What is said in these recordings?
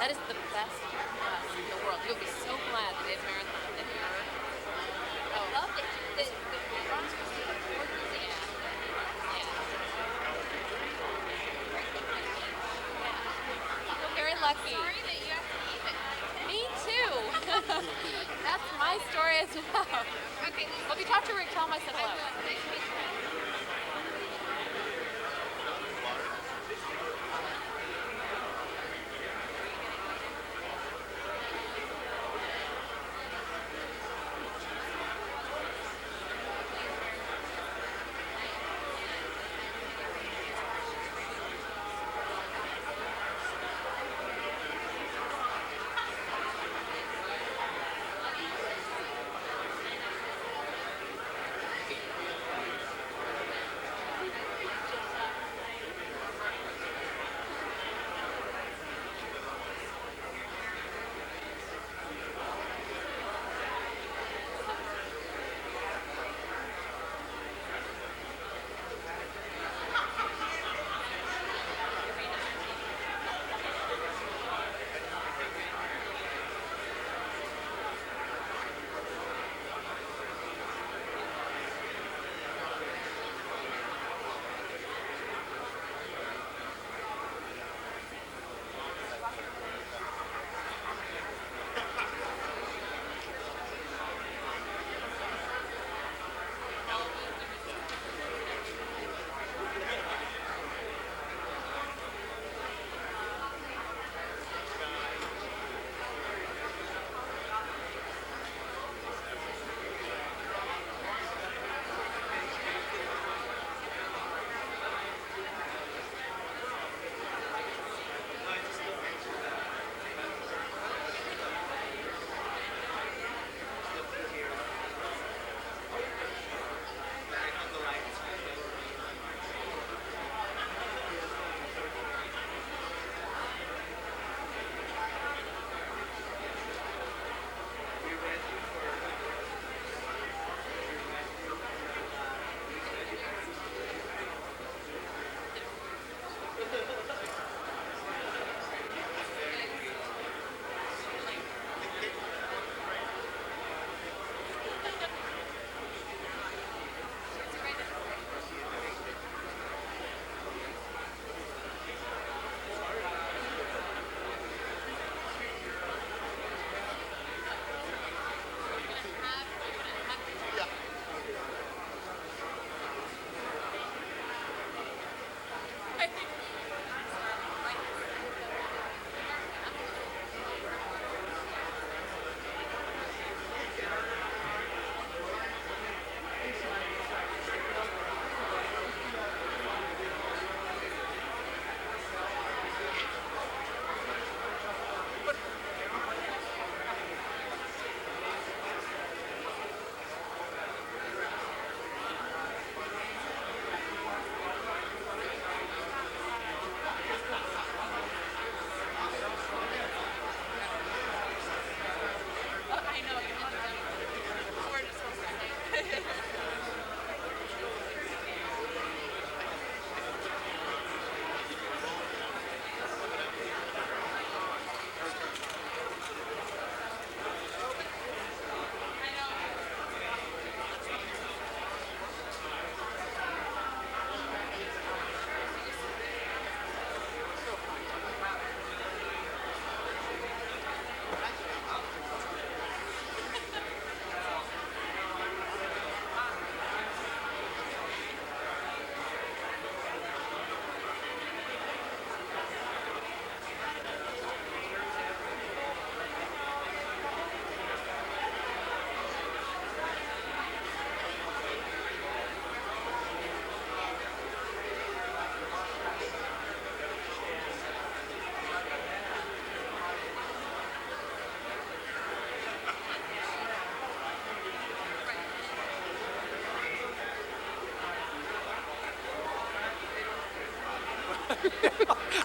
That is the best bus in the world. You'll be so glad that it's marathon. If you're, oh, Loved it. The bronze was the important. yeah. Feel very lucky. Sorry that you have to leave it. Me too. That's my story as well. Okay, Let me talk to Rick. Tell him I said hello. Nice to meet you.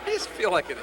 I just feel like it.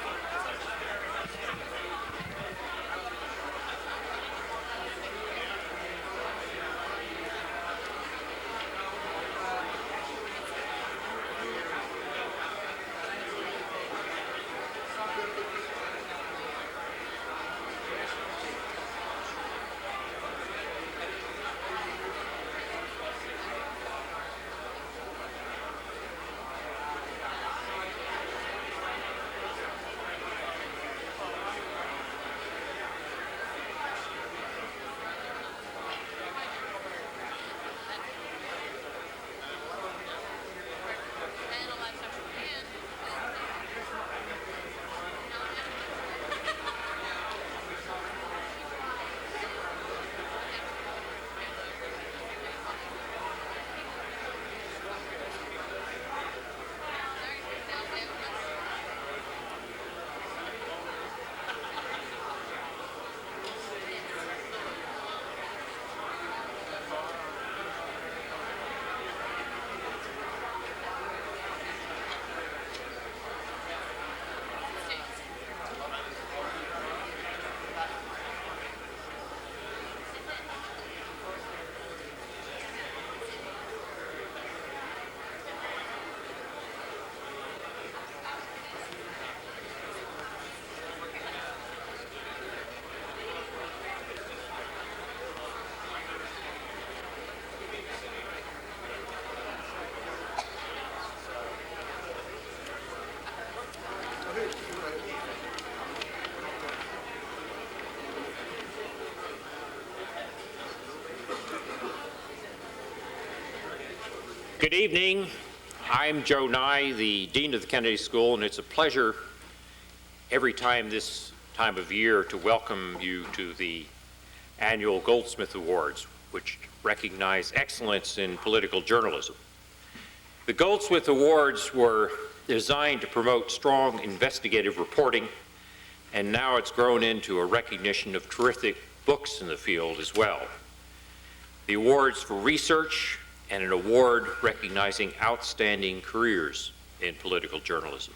Good evening. I'm Joe Nye, the Dean of the Kennedy School, and it's a pleasure every time this time of year to welcome you to the annual Goldsmith Awards, which recognize excellence in political journalism. The Goldsmith Awards were designed to promote strong investigative reporting, and now it's grown into a recognition of terrific books in the field as well. The awards for research and an award recognizing outstanding careers in political journalism.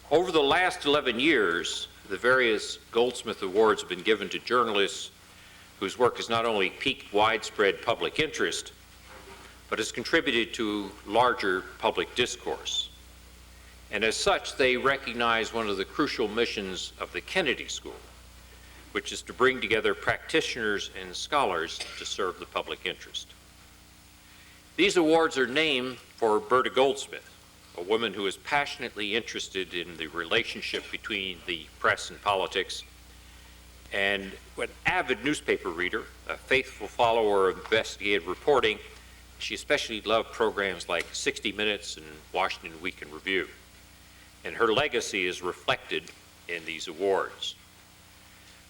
Over the last 11 years, the various Goldsmith Awards have been given to journalists whose work has not only piqued widespread public interest, but has contributed to larger public discourse. And as such, they recognize one of the crucial missions of the Kennedy School, which is to bring together practitioners and scholars to serve the public interest. These awards are named for Berta Goldsmith, a woman who is passionately interested in the relationship between the press and politics, and an avid newspaper reader, a faithful follower of investigative reporting. She especially loved programs like 60 Minutes and Washington Week in Review, and her legacy is reflected in these awards.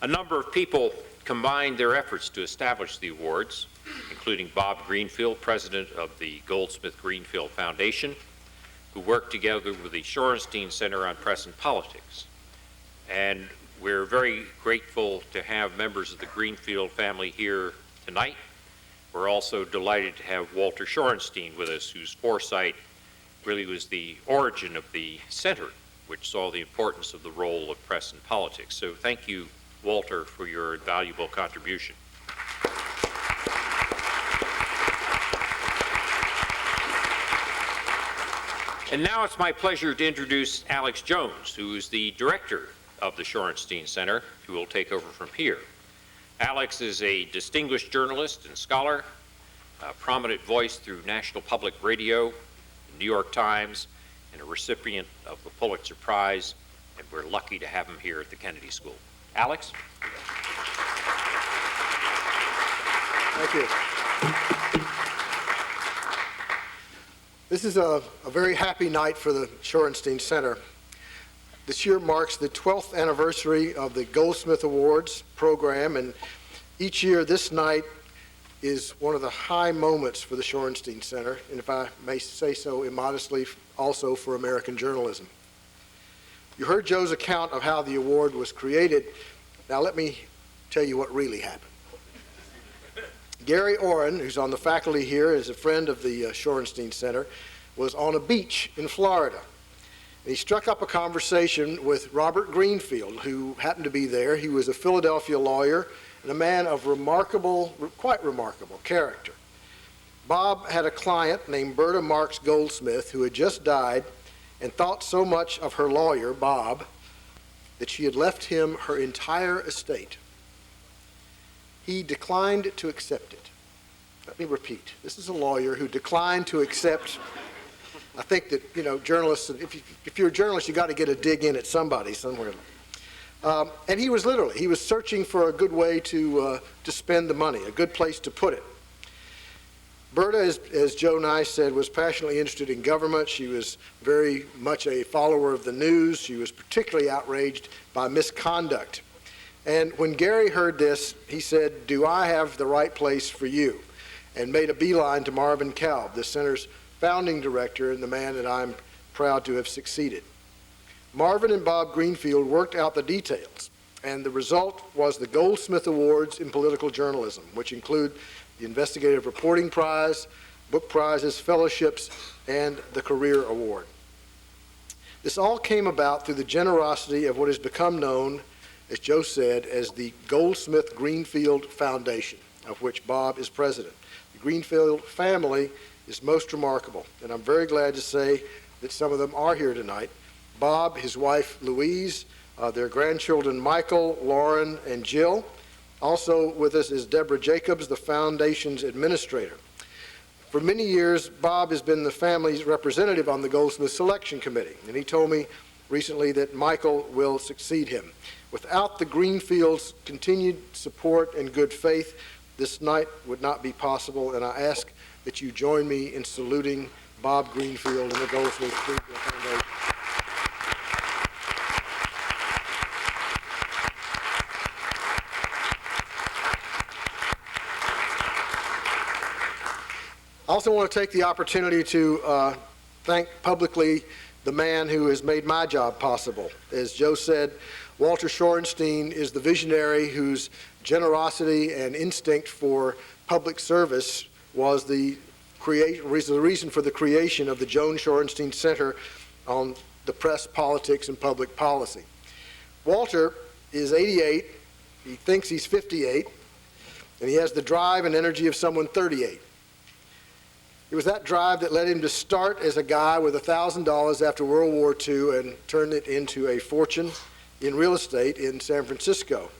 A number of people combined their efforts to establish the awards, including Bob Greenfield, president of the Goldsmith Greenfield Foundation, who worked together with the Shorenstein Center on Press and Politics. And we're very grateful to have members of the Greenfield family here tonight. We're also delighted to have Walter Shorenstein with us, whose foresight really was the origin of the center, which saw the importance of the role of press and politics. So thank you, Walter, for your invaluable contribution. And now it's my pleasure to introduce Alex Jones, who is the director of the Shorenstein Center, who will take over from here. Alex is a distinguished journalist and scholar, a prominent voice through National Public Radio, the New York Times, and a recipient of the Pulitzer Prize, and we're lucky to have him here at the Kennedy School. Alex? Thank you. This is a very happy night for the Shorenstein Center. This year marks the 12th anniversary of the Goldsmith Awards program, and each year this night is one of the high moments for the Shorenstein Center, and if I may say so immodestly, also for American journalism. You heard Joe's account of how the award was created. Now let me tell you what really happened. Gary Oren, who's on the faculty here, is a friend of the Shorenstein Center, was on a beach in Florida. And he struck up a conversation with Robert Greenfield, who happened to be there. He was a Philadelphia lawyer and a man of quite remarkable character. Bob had a client named Berta Marks Goldsmith who had just died and thought so much of her lawyer, Bob, that she had left him her entire estate. He declined to accept it. Let me repeat. This is a lawyer who declined to accept. I think that, journalists, if you're a journalist, you got to get a dig in at somebody somewhere. And he was searching for a good way to spend the money, a good place to put it. Berta, as Joe Nye said, was passionately interested in government. She was very much a follower of the news. She was particularly outraged by misconduct. And when Gary heard this, he said, "Do I have the right place for you?" and made a beeline to Marvin Kalb, the center's founding director and the man that I'm proud to have succeeded. Marvin and Bob Greenfield worked out the details, and the result was the Goldsmith Awards in Political Journalism, which include the Investigative Reporting Prize, book prizes, fellowships, and the Career Award. This all came about through the generosity of what has become known, as Joe said, as the Goldsmith Greenfield Foundation, of which Bob is president. The Greenfield family is most remarkable, and I'm very glad to say that some of them are here tonight. Bob, his wife Louise, their grandchildren Michael, Lauren, and Jill. Also with us is Deborah Jacobs, the foundation's administrator. For many years, Bob has been the family's representative on the Goldsmith Selection Committee, and he told me recently that Michael will succeed him. Without the Greenfields' continued support and good faith, this night would not be possible, and I ask that you join me in saluting Bob Greenfield and the Goldsmith Greenfield Foundation. I also want to take the opportunity to thank publicly the man who has made my job possible. As Joe said, Walter Shorenstein is the visionary whose generosity and instinct for public service was the reason for the creation of the Joan Shorenstein Center on the Press, Politics, and Public Policy. Walter is 88, he thinks he's 58, and he has the drive and energy of someone 38. It was that drive that led him to start as a guy with $1,000 after World War II and turn it into a fortune in real estate in San Francisco.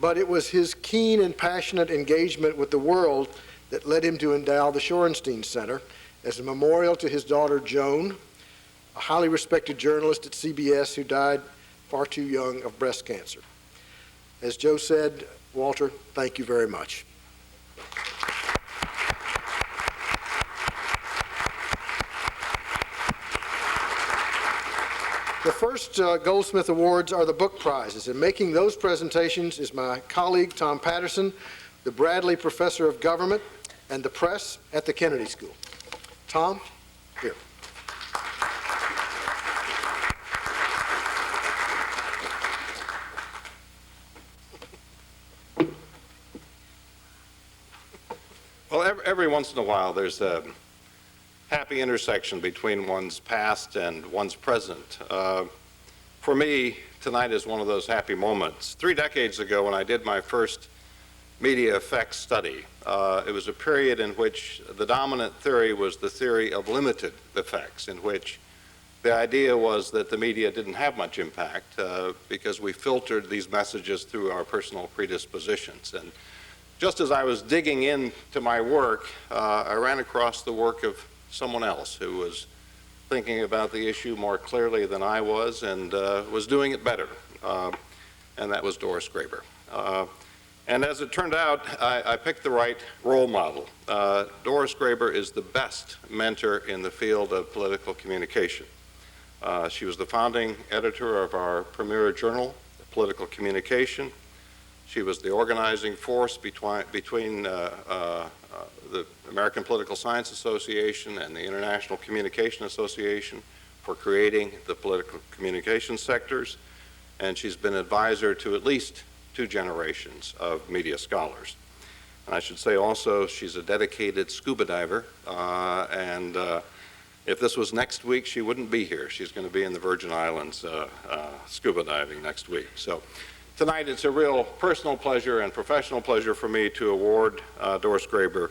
But it was his keen and passionate engagement with the world that led him to endow the Shorenstein Center as a memorial to his daughter Joan, a highly respected journalist at CBS who died far too young of breast cancer. As Joe said, Walter, thank you very much. The first Goldsmith Awards are the book prizes, and making those presentations is my colleague Tom Patterson, the Bradley Professor of Government and the Press at the Kennedy School. Tom, here. Well, every once in a while there's a happy intersection between one's past and one's present. For me, tonight is one of those happy moments. 3 decades ago, when I did my first media effects study, it was a period in which the dominant theory was the theory of limited effects, in which the idea was that the media didn't have much impact because we filtered these messages through our personal predispositions. And just as I was digging into my work, I ran across the work of someone else who was thinking about the issue more clearly than I was and was doing it better, and that was Doris Graber. And as it turned out, I picked the right role model. Doris Graber is the best mentor in the field of political communication. She was the founding editor of our premier journal, Political Communication. She was the organizing force between the American Political Science Association and the International Communication Association for creating the political communication sectors, and she's been advisor to at least 2 generations of media scholars. And I should say also she's a dedicated scuba diver, and if this was next week, she wouldn't be here. She's going to be in the Virgin Islands scuba diving next week. So tonight it's a real personal pleasure and professional pleasure for me to award Doris Graber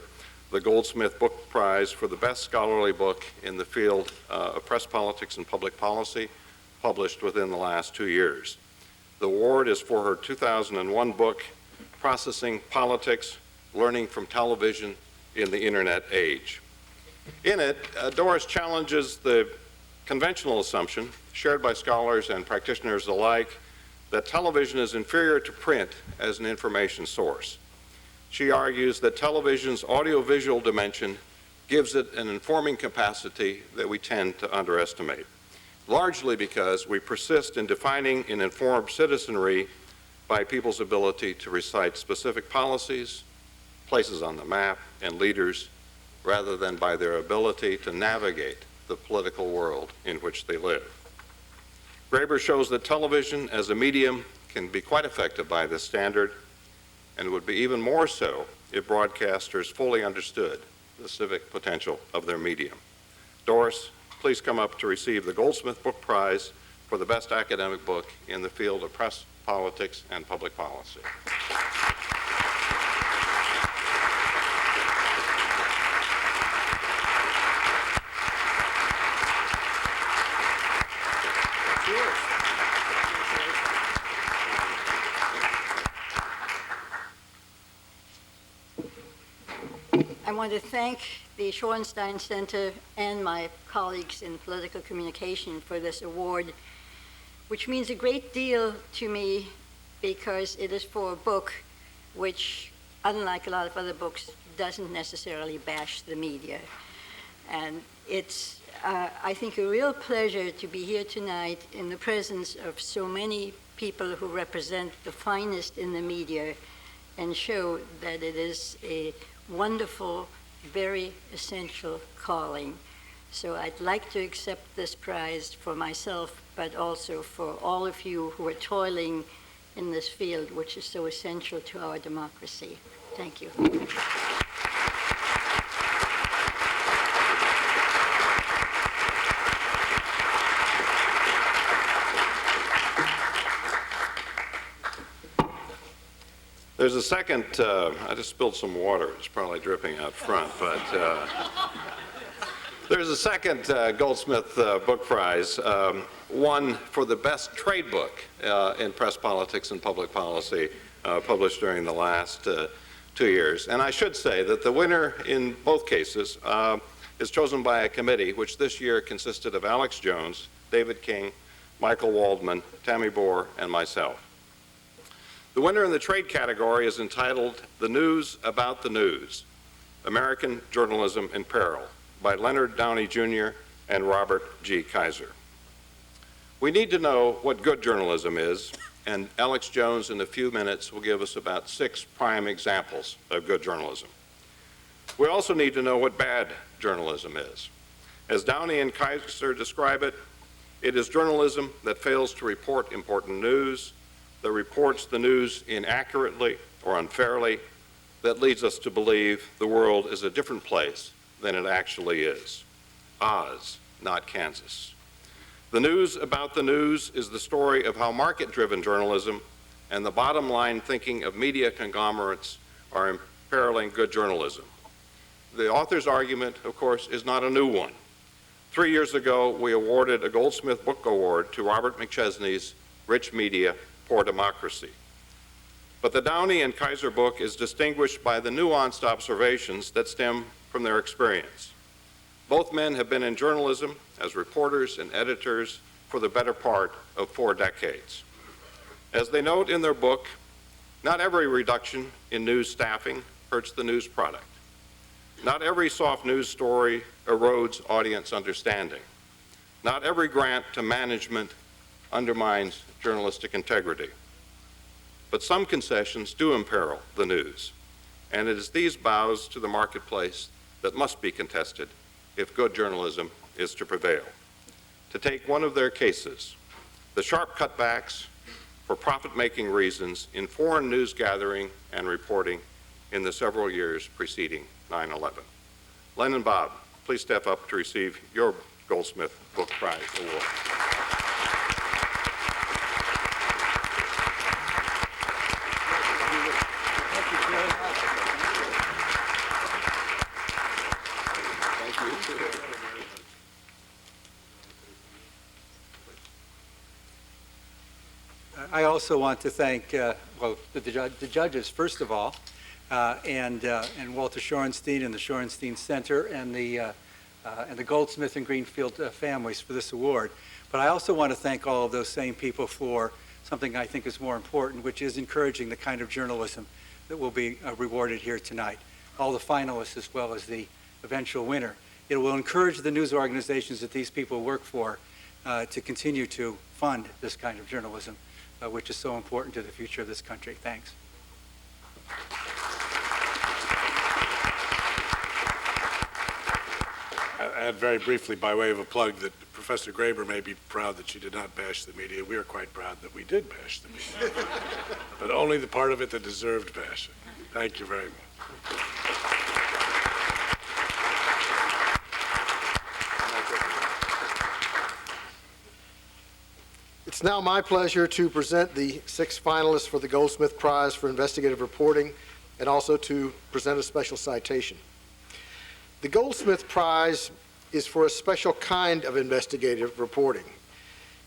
the Goldsmith Book Prize for the best scholarly book in the field of press politics and public policy, published within the last 2 years. The award is for her 2001 book, Processing Politics, Learning from Television in the Internet Age. In it, Doris challenges the conventional assumption, shared by scholars and practitioners alike, that television is inferior to print as an information source. She argues that television's audiovisual dimension gives it an informing capacity that we tend to underestimate, largely because we persist in defining an informed citizenry by people's ability to recite specific policies, places on the map, and leaders, rather than by their ability to navigate the political world in which they live. Graber shows that television as a medium can be quite affected by this standard, and would be even more so if broadcasters fully understood the civic potential of their medium. Doris, please come up to receive the Goldsmith Book Prize for the best academic book in the field of press, politics, and public policy. I want to thank the Shorenstein Center and my colleagues in political communication for this award, which means a great deal to me because it is for a book which, unlike a lot of other books, doesn't necessarily bash the media. And it's, I think, a real pleasure to be here tonight in the presence of so many people who represent the finest in the media and show that it is a wonderful, very essential calling. So I'd like to accept this prize for myself, but also for all of you who are toiling in this field, which is so essential to our democracy. Thank you. There's a second, I just spilled some water. It's probably dripping out front, but there's a second Goldsmith Book Prize, one for the best trade book in press politics and public policy, published during the last 2 years. And I should say that the winner in both cases is chosen by a committee, which this year consisted of Alex Jones, David King, Michael Waldman, Tammy Bohr, and myself. The winner in the trade category is entitled The News About the News, American Journalism in Peril, by Leonard Downey Jr. and Robert G. Kaiser. We need to know what good journalism is, and Alex Jones in a few minutes will give us about 6 prime examples of good journalism. We also need to know what bad journalism is. As Downey and Kaiser describe it, it is journalism that fails to report important news, that reports the news inaccurately or unfairly, that leads us to believe the world is a different place than it actually is. Oz, not Kansas. The news about the news is the story of how market-driven journalism and the bottom line thinking of media conglomerates are imperiling good journalism. The author's argument, of course, is not a new one. 3 years ago, we awarded a Goldsmith Book Award to Robert McChesney's Rich Media, Poor Democracy. But the Downey and Kaiser book is distinguished by the nuanced observations that stem from their experience. Both men have been in journalism as reporters and editors for the better part of 4 decades. As they note in their book, not every reduction in news staffing hurts the news product. Not every soft news story erodes audience understanding. Not every grant to management undermines journalistic integrity. But some concessions do imperil the news, and it is these bows to the marketplace that must be contested if good journalism is to prevail. To take one of their cases, the sharp cutbacks for profit-making reasons in foreign news gathering and reporting in the several years preceding 9/11. Len and Bob, please step up to receive your Goldsmith Book Prize Award. I also want to thank, well, the judges, first of all, and Walter Shorenstein and the Shorenstein Center and the Goldsmith and Greenfield families for this award. But I also want to thank all of those same people for something I think is more important, which is encouraging the kind of journalism that will be rewarded here tonight. All the finalists as well as the eventual winner. It will encourage the news organizations that these people work for to continue to fund this kind of journalism, which is so important to the future of this country. Thanks. I add very briefly, by way of a plug, that Professor Graber may be proud that she did not bash the media. We are quite proud that we did bash the media, but only the part of it that deserved bashing. Thank you very much. It's now my pleasure to present the 6 finalists for the Goldsmith Prize for Investigative Reporting and also to present a special citation. The Goldsmith Prize is for a special kind of investigative reporting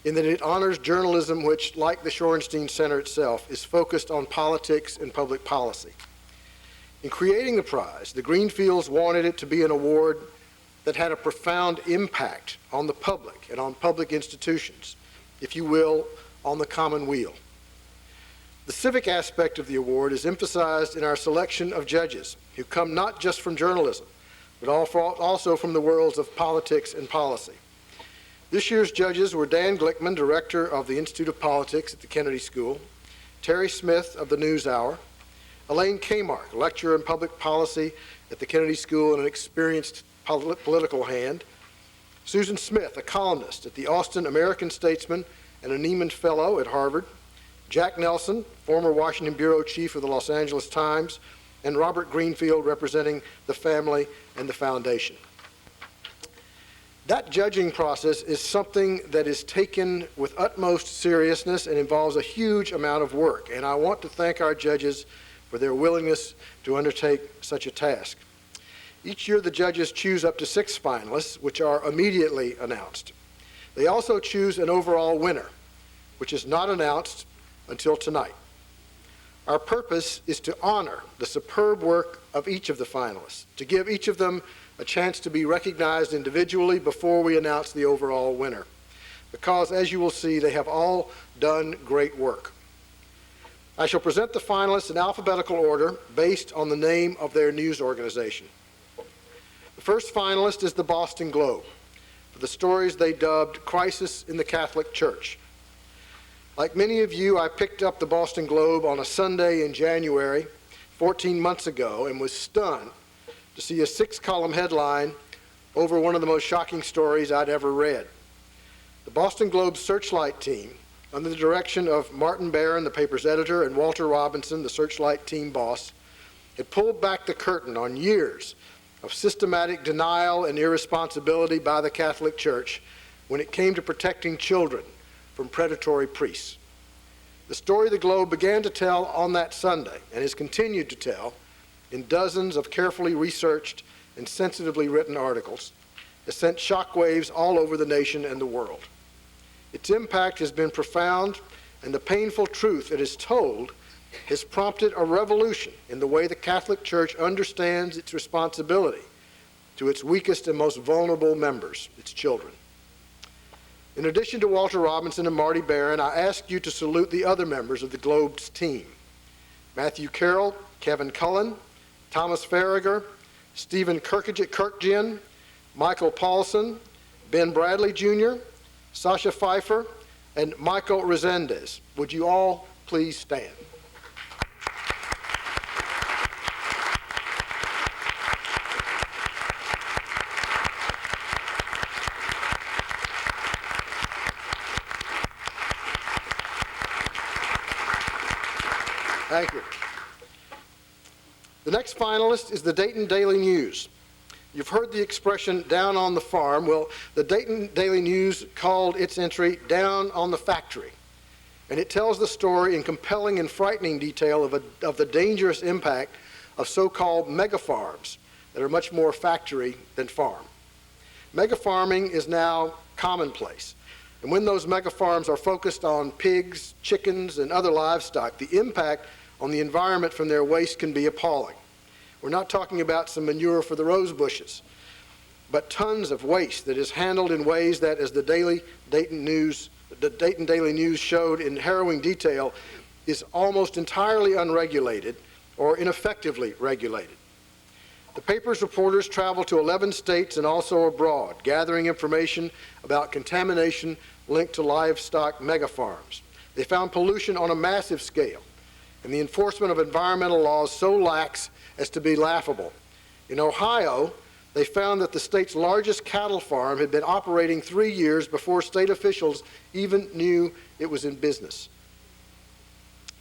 in that it honors journalism which, like the Shorenstein Center itself, is focused on politics and public policy. In creating the prize, the Greenfields wanted it to be an award that had a profound impact on the public and on public institutions, if you will, on the common weal. The civic aspect of the award is emphasized in our selection of judges who come not just from journalism, but also from the worlds of politics and policy. This year's judges were Dan Glickman, director of the Institute of Politics at the Kennedy School, Terry Smith of the NewsHour, Elaine Kmark, lecturer in public policy at the Kennedy School and an experienced political hand, Susan Smith, a columnist at the Austin American Statesman and a Nieman Fellow at Harvard, Jack Nelson, former Washington bureau chief of the Los Angeles Times, and Robert Greenfield, representing the family and the foundation. That judging process is something that is taken with utmost seriousness and involves a huge amount of work, and I want to thank our judges for their willingness to undertake such a task. Each year, the judges choose up to 6 finalists, which are immediately announced. They also choose an overall winner, which is not announced until tonight. Our purpose is to honor the superb work of each of the finalists, to give each of them a chance to be recognized individually before we announce the overall winner, because, as you will see, they have all done great work. I shall present the finalists in alphabetical order based on the name of their news organization. The first finalist is the Boston Globe, for the stories they dubbed Crisis in the Catholic Church. Like many of you, I picked up the Boston Globe on a Sunday in January 14 months ago and was stunned to see a 6-column headline over one of the most shocking stories I'd ever read. The Boston Globe Searchlight team, under the direction of Martin Barron, the paper's editor, and Walter Robinson, the Searchlight team boss, had pulled back the curtain on years of systematic denial and irresponsibility by the Catholic Church when it came to protecting children from predatory priests. The story the Globe began to tell on that Sunday, and has continued to tell in dozens of carefully researched and sensitively written articles, has sent shockwaves all over the nation and the world. Its impact has been profound, and the painful truth it has told has prompted a revolution in the way the Catholic Church understands its responsibility to its weakest and most vulnerable members, its children. In addition to Walter Robinson and Marty Barron, I ask you to salute the other members of the Globe's team: Matthew Carroll, Kevin Cullen, Thomas Farragher, Stephen Kirkjian, Michael Paulson, Ben Bradley Jr., Sasha Pfeiffer, and Michael Resendez. Would you all please stand? Thank you. The next finalist is the Dayton Daily News. You've heard the expression "down on the farm." Well, the Dayton Daily News called its entry "Down on the Factory," and it tells the story in compelling and frightening detail of the dangerous impact of so-called mega-farms that are much more factory than farm. Mega-farming is now commonplace, and when those mega-farms are focused on pigs, chickens, and other livestock, the impact on the environment from their waste can be appalling. We're not talking about some manure for the rose bushes, but tons of waste that is handled in ways that, as the Dayton Daily News showed in harrowing detail, is almost entirely unregulated or ineffectively regulated. The paper's reporters traveled to 11 states and also abroad, gathering information about contamination linked to livestock mega-farms. They found pollution on a massive scale, and the enforcement of environmental laws so lax as to be laughable. In Ohio, they found that the state's largest cattle farm had been operating 3 years before state officials even knew it was in business.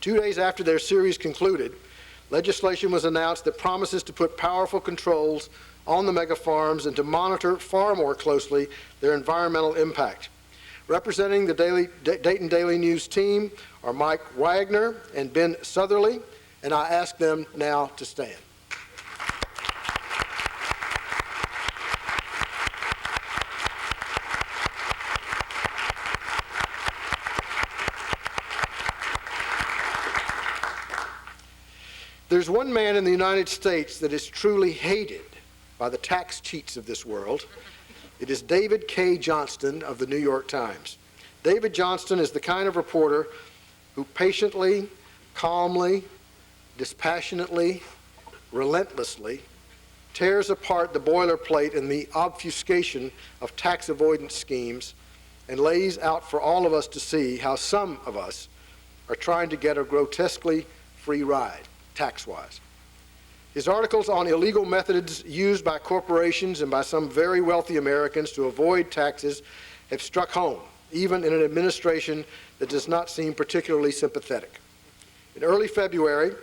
2 days after their series concluded, legislation was announced that promises to put powerful controls on the mega farms and to monitor far more closely their environmental impact. Representing the Dayton Daily News team are Mike Wagner and Ben Southerly, and I ask them now to stand. There's one man in the United States that is truly hated by the tax cheats of this world. It is David K. Johnston of the New York Times. David Johnston is the kind of reporter who patiently, calmly, dispassionately, relentlessly tears apart the boilerplate and the obfuscation of tax avoidance schemes and lays out for all of us to see how some of us are trying to get a grotesquely free ride, tax-wise. His articles on illegal methods used by corporations and by some very wealthy Americans to avoid taxes have struck home, even in an administration that does not seem particularly sympathetic. In early February,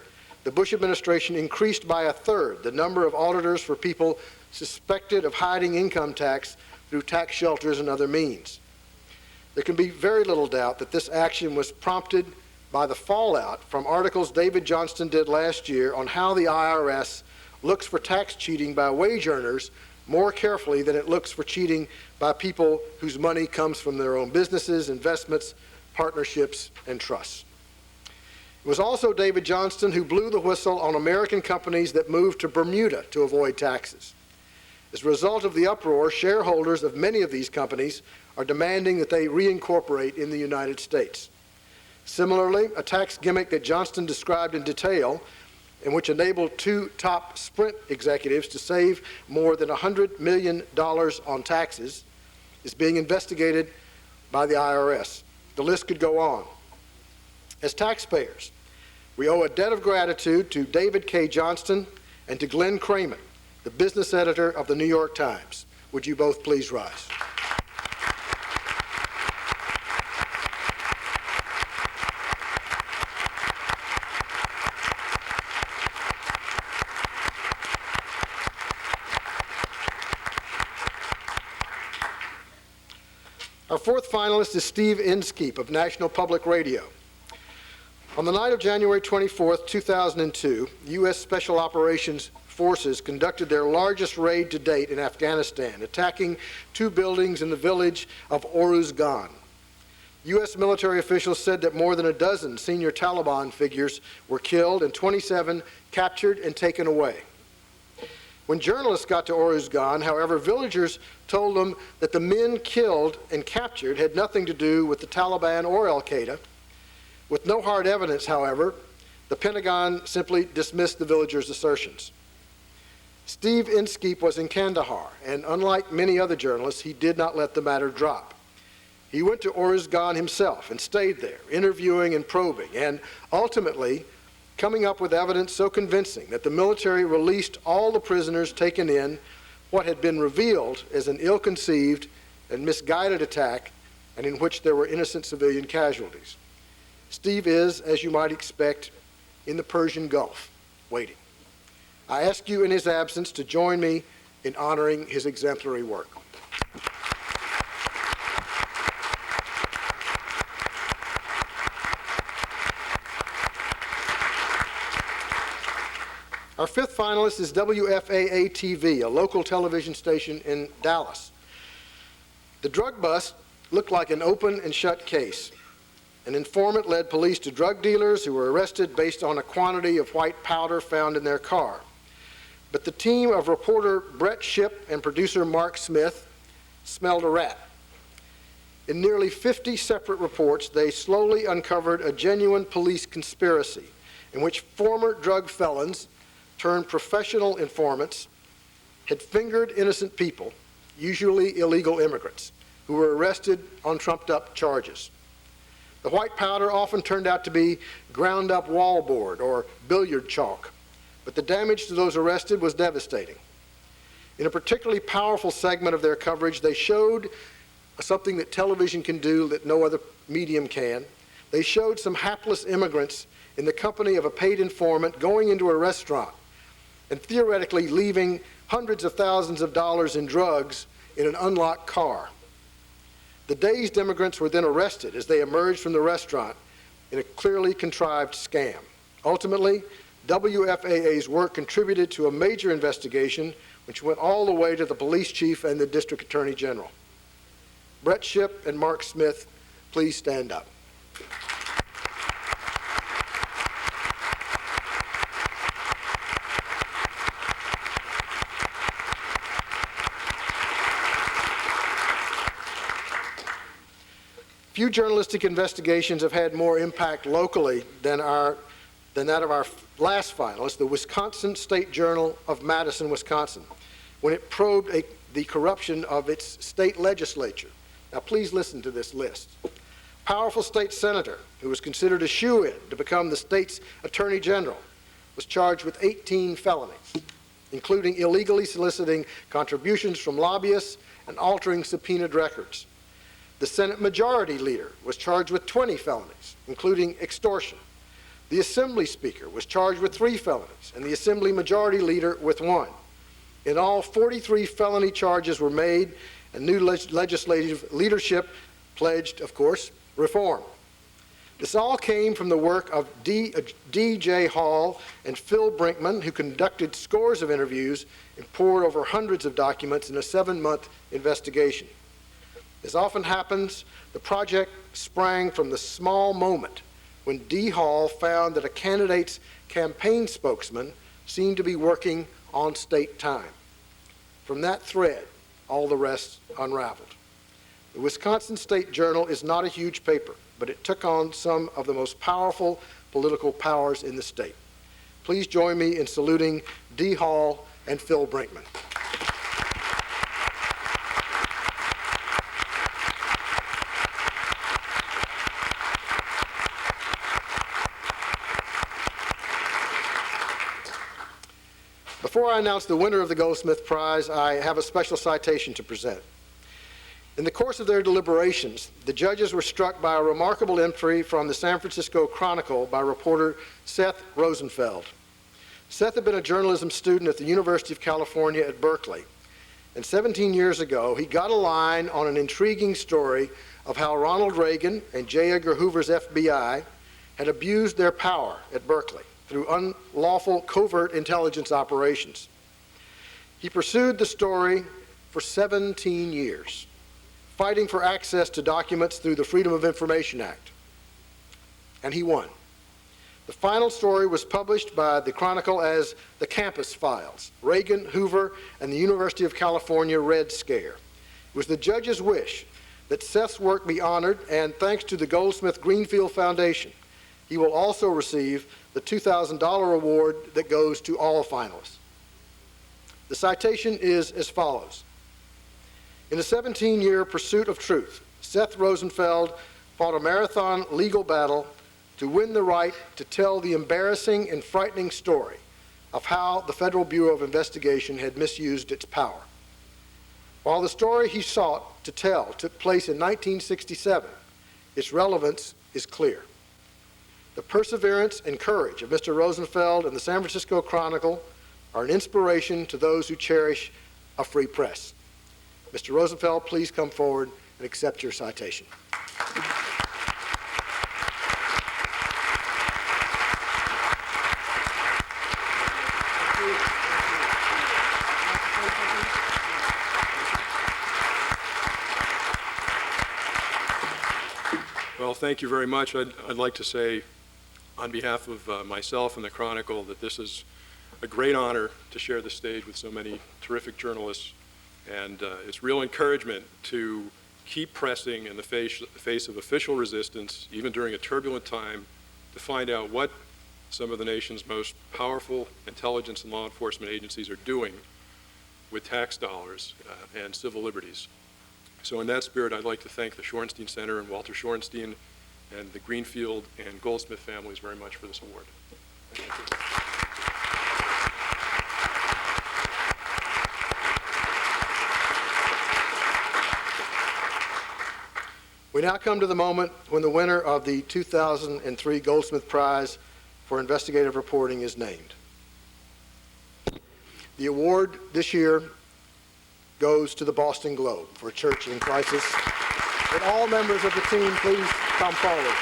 the Bush administration increased by a third the number of auditors for people suspected of hiding income tax through tax shelters and other means. There can be very little doubt that this action was prompted by the fallout from articles David Johnston did last year on how the IRS looks for tax cheating by wage earners more carefully than it looks for cheating by people whose money comes from their own businesses, investments, partnerships, and trusts. It was also David Johnston who blew the whistle on American companies that moved to Bermuda to avoid taxes. As a result of the uproar, shareholders of many of these companies are demanding that they reincorporate in the United States. Similarly, a tax gimmick that Johnston described in detail, and which enabled two top Sprint executives to save more than $100 million on taxes, is being investigated by the IRS. The list could go on. As taxpayers, we owe a debt of gratitude to David K. Johnston and to Glenn Kramer, the business editor of the New York Times. Would you both please rise? Our fourth finalist is Steve Inskeep of National Public Radio. On the night of January 24, 2002, U.S. Special Operations Forces conducted their largest raid to date in Afghanistan, attacking two buildings in the village of Oruzgan. U.S. military officials said that more than a dozen senior Taliban figures were killed and 27 captured and taken away. When journalists got to Oruzgan, however, villagers told them that the men killed and captured had nothing to do with the Taliban or al-Qaeda. With no hard evidence, however, the Pentagon simply dismissed the villagers' assertions. Steve Inskeep was in Kandahar, and unlike many other journalists, he did not let the matter drop. He went to Oruzgan himself and stayed there, interviewing and probing, and ultimately coming up with evidence so convincing that the military released all the prisoners taken in what had been revealed as an ill-conceived and misguided attack, and in which there were innocent civilian casualties. Steve is, as you might expect, in the Persian Gulf, waiting. I ask you in his absence to join me in honoring his exemplary work. Our fifth finalist is Wfaa Tv, a local television station in Dallas. The drug bust looked like an open and shut case. An informant led police to drug dealers who were arrested based on a quantity of white powder found in their car. But the team of reporter Brett Shipp and producer Mark Smith smelled a rat. In nearly 50 separate reports, they slowly uncovered a genuine police conspiracy in which former drug felons turned professional informants had fingered innocent people, usually illegal immigrants, who were arrested on trumped-up charges. The white powder often turned out to be ground-up wallboard or billiard chalk, but the damage to those arrested was devastating. In a particularly powerful segment of their coverage, they showed something that television can do that no other medium can. They showed some hapless immigrants in the company of a paid informant going into a restaurant and theoretically leaving hundreds of thousands of dollars in drugs in an unlocked car. The dazed immigrants were then arrested as they emerged from the restaurant in a clearly contrived scam. Ultimately, WFAA's work contributed to a major investigation which went all the way to the police chief and the district attorney general. Brett Shipp and Mark Smith, please stand up. Few journalistic investigations have had more impact locally than our than that of our last finalist, the Wisconsin State Journal of Madison, Wisconsin, when it probed the corruption of its state legislature. Now, please listen to this list. Powerful state senator, who was considered a shoo-in to become the state's attorney general, was charged with 18 felonies, including illegally soliciting contributions from lobbyists and altering subpoenaed records. The Senate Majority Leader was charged with 20 felonies, including extortion. The Assembly Speaker was charged with 3 felonies, and the Assembly Majority Leader with 1. In all, 43 felony charges were made, and new legislative leadership pledged, of course, reform. This all came from the work of D.J. Hall and Phil Brinkman, who conducted scores of interviews and poured over hundreds of documents in a 7-month investigation. As often happens, the project sprang from the small moment when D. Hall found that a candidate's campaign spokesman seemed to be working on state time. From that thread, all the rest unraveled. The Wisconsin State Journal is not a huge paper, but it took on some of the most powerful political powers in the state. Please join me in saluting D. Hall and Phil Brinkman. Before I announce the winner of the Goldsmith Prize, I have a special citation to present. In the course of their deliberations, the judges were struck by a remarkable entry from the San Francisco Chronicle by reporter Seth Rosenfeld. Seth had been a journalism student at the University of California at Berkeley, and 17 years ago, he got a line on an intriguing story of how Ronald Reagan and J. Edgar Hoover's FBI had abused their power at Berkeley through unlawful covert intelligence operations. He pursued the story for 17 years, fighting for access to documents through the Freedom of Information Act. And he won. The final story was published by the Chronicle as The Campus Files, Reagan, Hoover, and the University of California Red Scare. It was the judge's wish that Seth's work be honored, and thanks to the Goldsmith Greenfield Foundation, he will also receive the $2,000 award that goes to all finalists. The citation is as follows. In a 17-year pursuit of truth, Seth Rosenfeld fought a marathon legal battle to win the right to tell the embarrassing and frightening story of how the Federal Bureau of Investigation had misused its power. While the story he sought to tell took place in 1967, its relevance is clear. The perseverance and courage of Mr. Rosenfeld and the San Francisco Chronicle are an inspiration to those who cherish a free press. Mr. Rosenfeld, please come forward and accept your citation. Well, thank you very much. I'd like to say on behalf of myself and the Chronicle that this is a great honor to share the stage with so many terrific journalists, and it's real encouragement to keep pressing in the face of official resistance, even during a turbulent time, to find out what some of the nation's most powerful intelligence and law enforcement agencies are doing with tax dollars and civil liberties. So in that spirit, I'd like to thank the Shorenstein Center and Walter Shorenstein and the Greenfield and Goldsmith families very much for this award. Thank you. We now come to the moment when the winner of the 2003 Goldsmith Prize for Investigative Reporting is named. The award this year goes to the Boston Globe for Church in Crisis. Would all members of the team please come forward?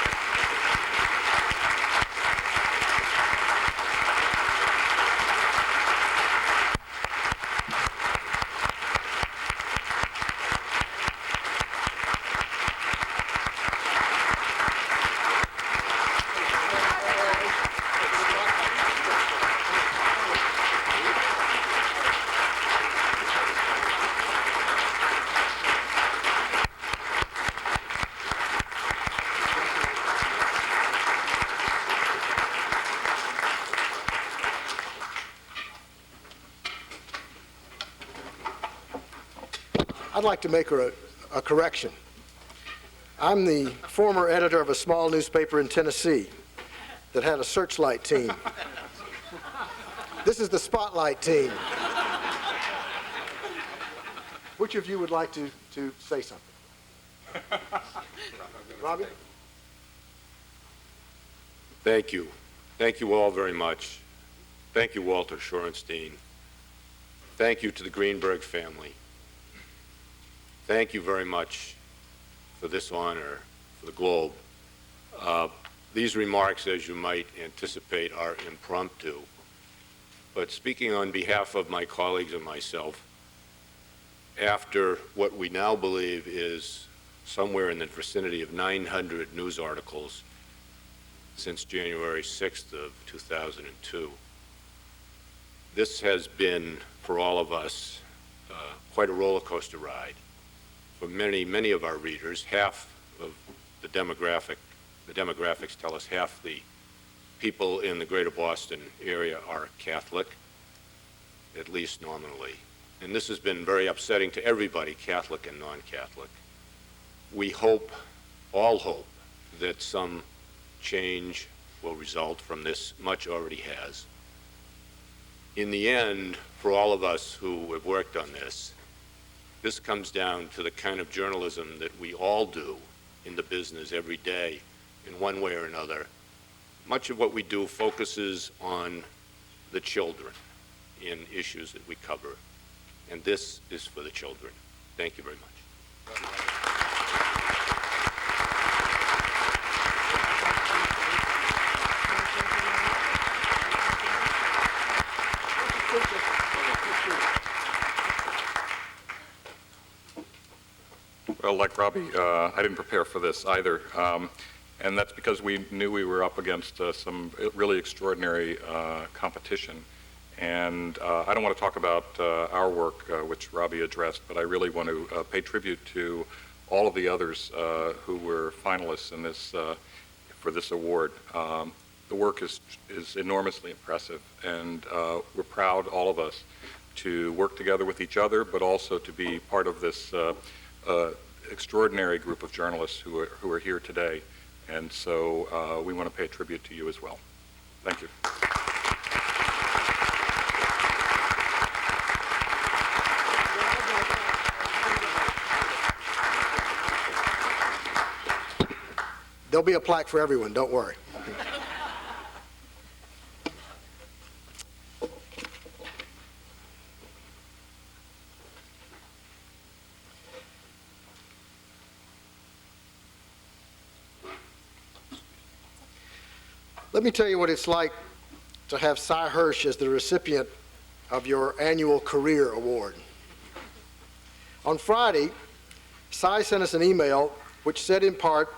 I'd like to make a correction. I'm the former editor of a small newspaper in Tennessee that had a searchlight team. This is the spotlight team. Which of you would like to say something? Robbie? Thank you. Thank you all very much. Thank you, Walter Shorenstein. Thank you to the Greenberg family. Thank you very much for this honor for the Globe. These remarks, as you might anticipate, are impromptu. But speaking on behalf of my colleagues and myself, after what we now believe is somewhere in the vicinity of 900 news articles since January 6th of 2002, this has been, for all of us, quite a roller coaster ride. For many, many of our readers, half of the demographics tell us half the people in the greater Boston area are Catholic, at least nominally. And this has been very upsetting to everybody, Catholic and non-Catholic. We hope, all hope, that some change will result from this. Much already has. In the end, for all of us who have worked on this comes down to the kind of journalism that we all do in the business every day in one way or another. Much of what we do focuses on the children in issues that we cover, and this is for the children. Thank you very much. Well, like Robbie, I didn't prepare for this either, and that's because we knew we were up against some really extraordinary competition. And I don't want to talk about our work, which Robbie addressed, but I really want to pay tribute to all of the others who were finalists in this for this award. The work is enormously impressive, and we're proud, all of us, to work together with each other, but also to be part of this extraordinary group of journalists who are here today. And so we want to pay a tribute to you as well. Thank you. There'll be a plaque for everyone, don't worry. Let me tell you what it's like to have Cy Hirsch as the recipient of your annual career award. On Friday, Cy sent us an email which said in part,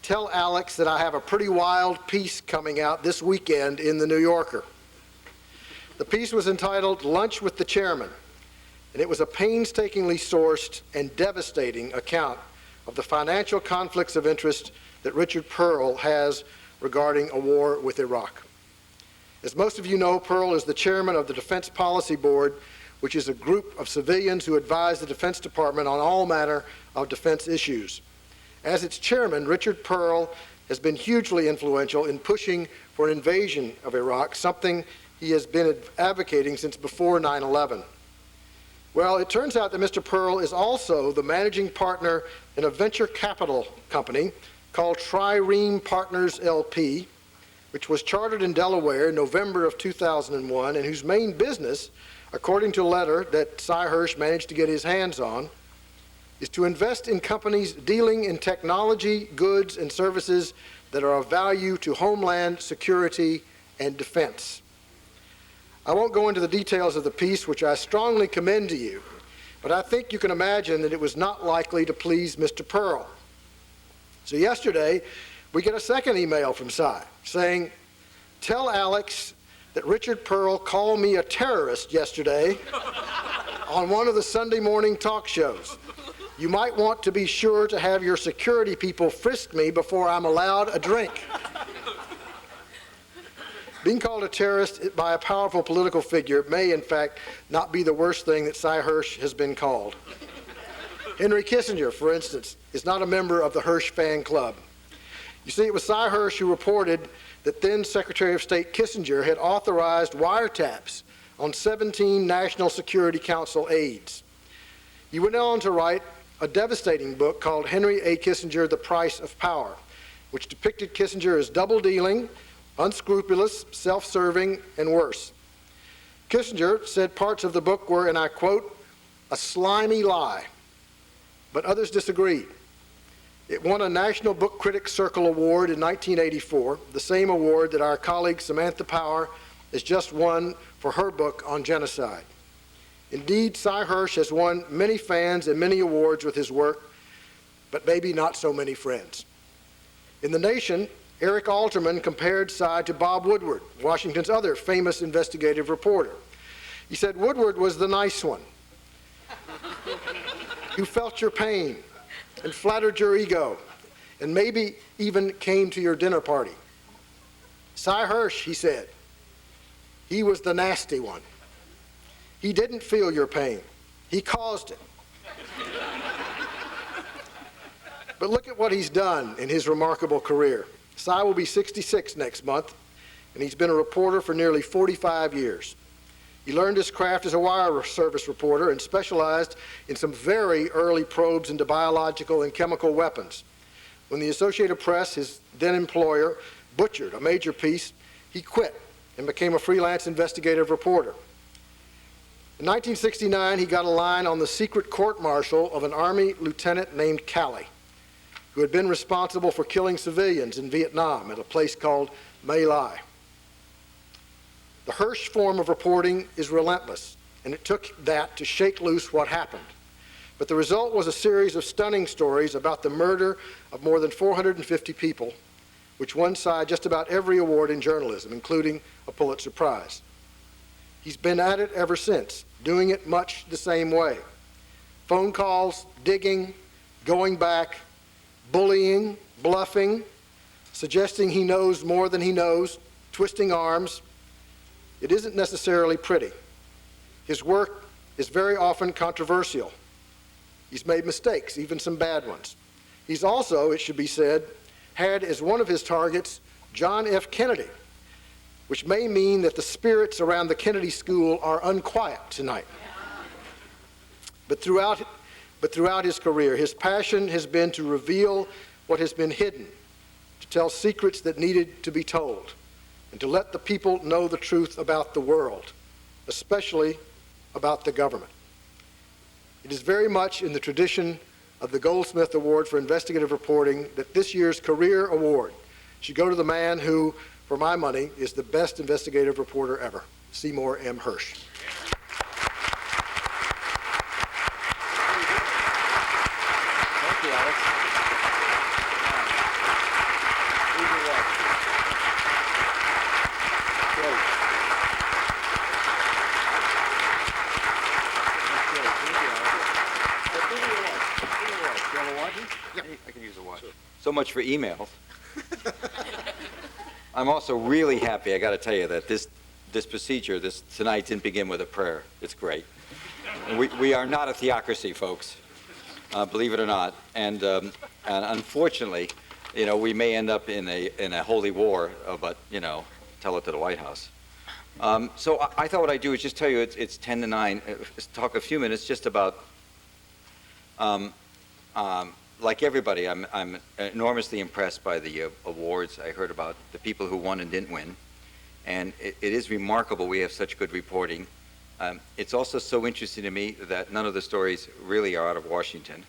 "Tell Alex that I have a pretty wild piece coming out this weekend in the New Yorker." The piece was entitled "Lunch with the Chairman," and it was a painstakingly sourced and devastating account of the financial conflicts of interest that Richard Pearl has regarding a war with Iraq. As most of you know, Pearl is the chairman of the Defense Policy Board, which is a group of civilians who advise the Defense Department on all manner of defense issues. As its chairman, Richard Pearl has been hugely influential in pushing for an invasion of Iraq, something he has been advocating since before 9/11. Well, it turns out that Mr. Pearl is also the managing partner in a venture capital company called Trireme Partners LP, which was chartered in Delaware in November of 2001, and whose main business, according to a letter that Cy Hirsch managed to get his hands on, is to invest in companies dealing in technology, goods, and services that are of value to homeland security and defense. I won't go into the details of the piece, which I strongly commend to you, but I think you can imagine that it was not likely to please Mr. Pearl. So yesterday, we get a second email from Cy saying, "Tell Alex that Richard Pearl called me a terrorist yesterday on one of the Sunday morning talk shows. You might want to be sure to have your security people frisk me before I'm allowed a drink." Being called a terrorist by a powerful political figure may, in fact, not be the worst thing that Cy Hirsch has been called. Henry Kissinger, for instance, is not a member of the Hirsch fan club. You see, it was Cy Hirsch who reported that then Secretary of State Kissinger had authorized wiretaps on 17 National Security Council aides. He went on to write a devastating book called Henry A. Kissinger, The Price of Power, which depicted Kissinger as double-dealing, unscrupulous, self-serving, and worse. Kissinger said parts of the book were, and I quote, a slimy lie, but others disagreed. It won a National Book Critics Circle Award in 1984, the same award that our colleague Samantha Power has just won for her book on genocide. Indeed, Cy Hirsch has won many fans and many awards with his work, but maybe not so many friends. In The Nation, Eric Alterman compared Cy to Bob Woodward, Washington's other famous investigative reporter. He said Woodward was the nice one, who felt your pain and flattered your ego, and maybe even came to your dinner party. Cy Hirsch, he said, he was the nasty one. He didn't feel your pain. He caused it. But look at what he's done in his remarkable career. Cy will be 66 next month, and he's been a reporter for nearly 45 years. He learned his craft as a wire service reporter and specialized in some very early probes into biological and chemical weapons. When the Associated Press, his then employer, butchered a major piece, he quit and became a freelance investigative reporter. In 1969, he got a line on the secret court-martial of an Army lieutenant named Calley, who had been responsible for killing civilians in Vietnam at a place called My Lai. The Hirsch form of reporting is relentless, and it took that to shake loose what happened. But the result was a series of stunning stories about the murder of more than 450 people, which won Cy just about every award in journalism, including a Pulitzer Prize. He's been at it ever since, doing it much the same way. Phone calls, digging, going back, bullying, bluffing, suggesting he knows more than he knows, twisting arms. It isn't necessarily pretty. His work is very often controversial. He's made mistakes, even some bad ones. He's also, it should be said, had as one of his targets John F. Kennedy, which may mean that the spirits around the Kennedy School are unquiet tonight. But throughout his career, his passion has been to reveal what has been hidden, to tell secrets that needed to be told, and to let the people know the truth about the world, especially about the government. It is very much in the tradition of the Goldsmith Award for Investigative Reporting that this year's Career Award should go to the man who, for my money, is the best investigative reporter ever, Seymour M. Hirsch. Thank you, Alex. I can use a watch. So much for emails. I'm also really happy, I got to tell you, that this procedure, tonight didn't begin with a prayer. It's great. We are not a theocracy, folks, believe it or not. And unfortunately, we may end up in a holy war, but tell it to the White House. So I thought what I'd do is just tell you it's 10 to 9. Talk a few minutes just about. Like everybody, I'm enormously impressed by the awards. I heard about the people who won and didn't win. And it is remarkable we have such good reporting. It's also so interesting to me that none of the stories really are out of Washington,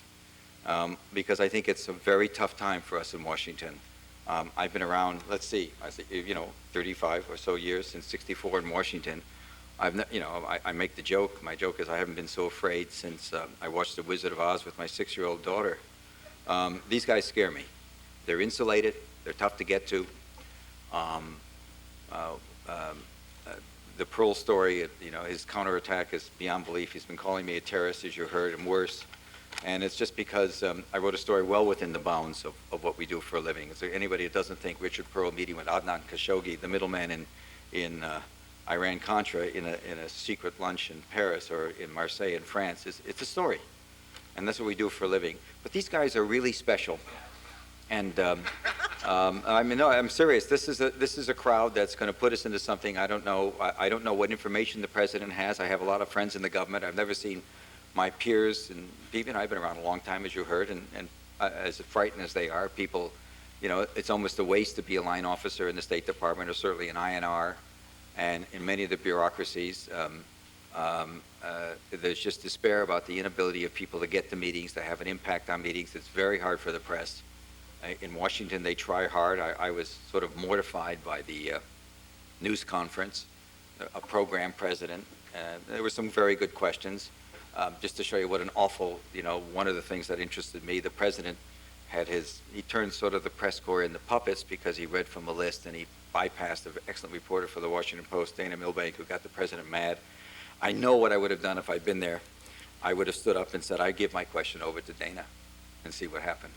because I think it's a very tough time for us in Washington. I've been around, 35 or so years, since '64 in Washington. I make the joke. My joke is I haven't been so afraid since I watched The Wizard of Oz with my 6-year-old daughter. These guys scare me. They're insulated. They're tough to get to. The Pearl story, his counterattack is beyond belief. He's been calling me a terrorist, as you heard, and worse. And it's just because I wrote a story well within the bounds of what we do for a living. Is there anybody that doesn't think Richard Pearl meeting with Adnan Khashoggi, the middleman in Iran-Contra, in a secret lunch in Paris or in Marseille in France, it's a story. and that's what we do for a living. But these guys are really special. And I mean, no, I'm serious. This is a crowd that's going to put us into something I don't know. I don't know what information the president has. I have a lot of friends in the government. I've never seen my peers, and even I've been around a long time, as you heard, and as frightened as they are, people, you know, it's almost a waste to be a line officer in the State Department or certainly in INR, and in many of the bureaucracies. There's just despair about the inability of people to get to meetings, to have an impact on meetings. It's very hard for the press. In Washington, they try hard. I was sort of mortified by the news conference, a program president. There were some very good questions. Just to show you what an awful, you know, one of the things that interested me, the president had he turned sort of the press corps into puppets because he read from a list and he bypassed an excellent reporter for the Washington Post, Dana Milbank, who got the president mad. I know what I would have done if I'd been there. I would have stood up and said, I give my question over to Dana and see what happened.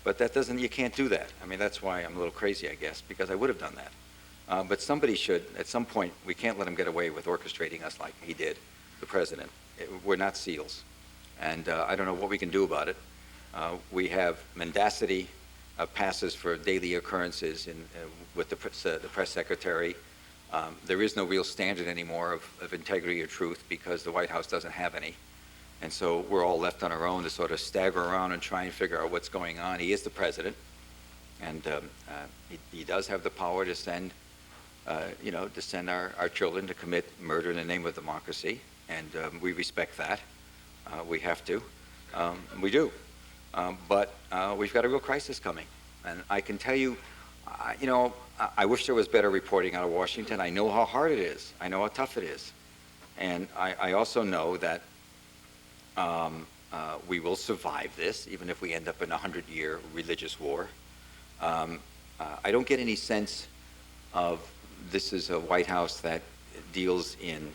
But that doesn't, you can't do that. I mean, that's why I'm a little crazy, I guess, because I would have done that. But somebody should, at some point, we can't let him get away with orchestrating us like he did, the president. We're not SEALs. And I don't know what we can do about it. We have mendacity passes for daily occurrences with the press secretary. There is no real standard anymore of integrity or truth because the White House doesn't have any. And so we're all left on our own to sort of stagger around and try and figure out what's going on. He is the president, and he does have the power to send, to send our children to commit murder in the name of democracy, and we respect that. We have to. We do. But we've got a real crisis coming. And I can tell you, I wish there was better reporting out of Washington. I know how hard it is. I know how tough it is. And I also know that we will survive this, even if we end up in a 100-year religious war. I don't get any sense of this is a White House that deals in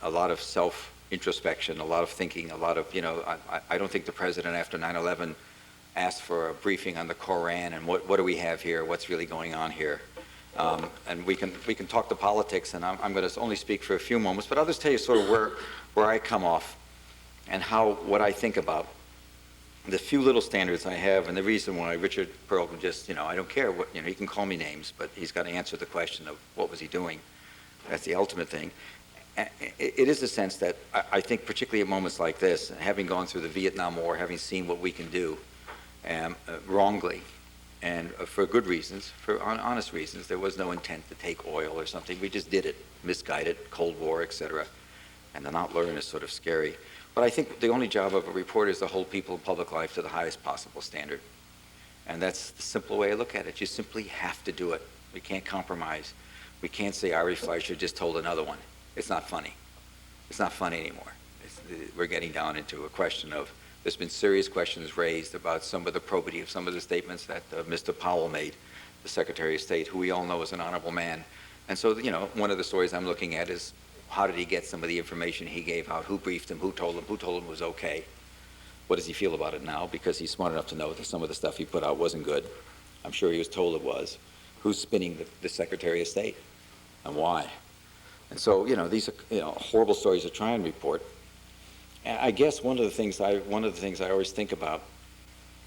a lot of self-introspection, a lot of thinking, a lot of, I don't think the president after 9/11 asked for a briefing on the Koran and what do we have here, what's really going on here. And we can talk to politics, and I'm going to only speak for a few moments, but I'll just tell you sort of where I come off and what I think about the few little standards I have, and the reason why Richard Pearl can just, I don't care what, he can call me names, but he's got to answer the question of what was he doing. That's the ultimate thing. It is a sense that I think particularly at moments like this, having gone through the Vietnam War, having seen what we can do wrongly, and for good reasons, for honest reasons, there was no intent to take oil or something. We just did it, misguided, Cold War, etc. And to not learn is sort of scary. But I think the only job of a reporter is to hold people in public life to the highest possible standard. And that's the simple way I look at it. You simply have to do it. We can't compromise. We can't say Ari Fleischer just told another one. It's not funny. It's not funny anymore. We're getting down into a question of, there's been serious questions raised about some of the probity of some of the statements that Mr. Powell made, the Secretary of State, who we all know is an honorable man. And so, one of the stories I'm looking at is, how did he get some of the information he gave out? Who briefed him? Who told him it was okay? What does he feel about it now? Because he's smart enough to know that some of the stuff he put out wasn't good. I'm sure he was told it was. Who's spinning the Secretary of State? And why? And so, these are horrible stories to try and report. And I guess one of the things I always think about,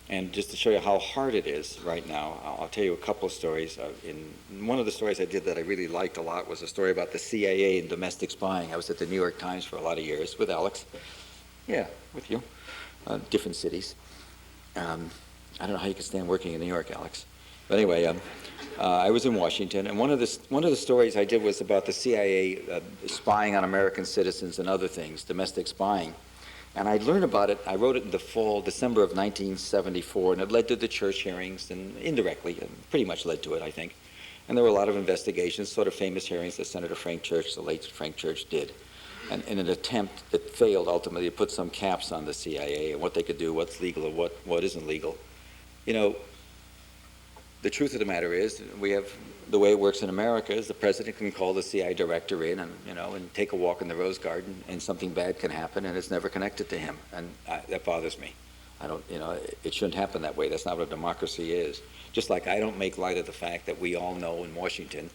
and just to show you how hard it is right now, I'll tell you a couple of stories. In one of the stories I did that I really liked a lot was a story about the CIA and domestic spying. I was at the New York Times for a lot of years with Alex. Yeah, with you. Different cities. I don't know how you can stand working in New York, Alex. But anyway, I was in Washington, and one of the stories I did was about the CIA spying on American citizens and other things, domestic spying. And I learned about it, I wrote it in the fall, December of 1974, and it led to the church hearings, and indirectly, pretty much led to it, I think. And there were a lot of investigations, sort of famous hearings that Senator Frank Church, the late Frank Church, did. And in an attempt that failed ultimately to put some caps on the CIA and what they could do, what's legal and what isn't legal. The truth of the matter is, the way it works in America is the president can call the CIA director in and take a walk in the Rose Garden, and something bad can happen, and it's never connected to him, and that bothers me. It shouldn't happen that way. That's not what a democracy is. Just like I don't make light of the fact that we all know in Washington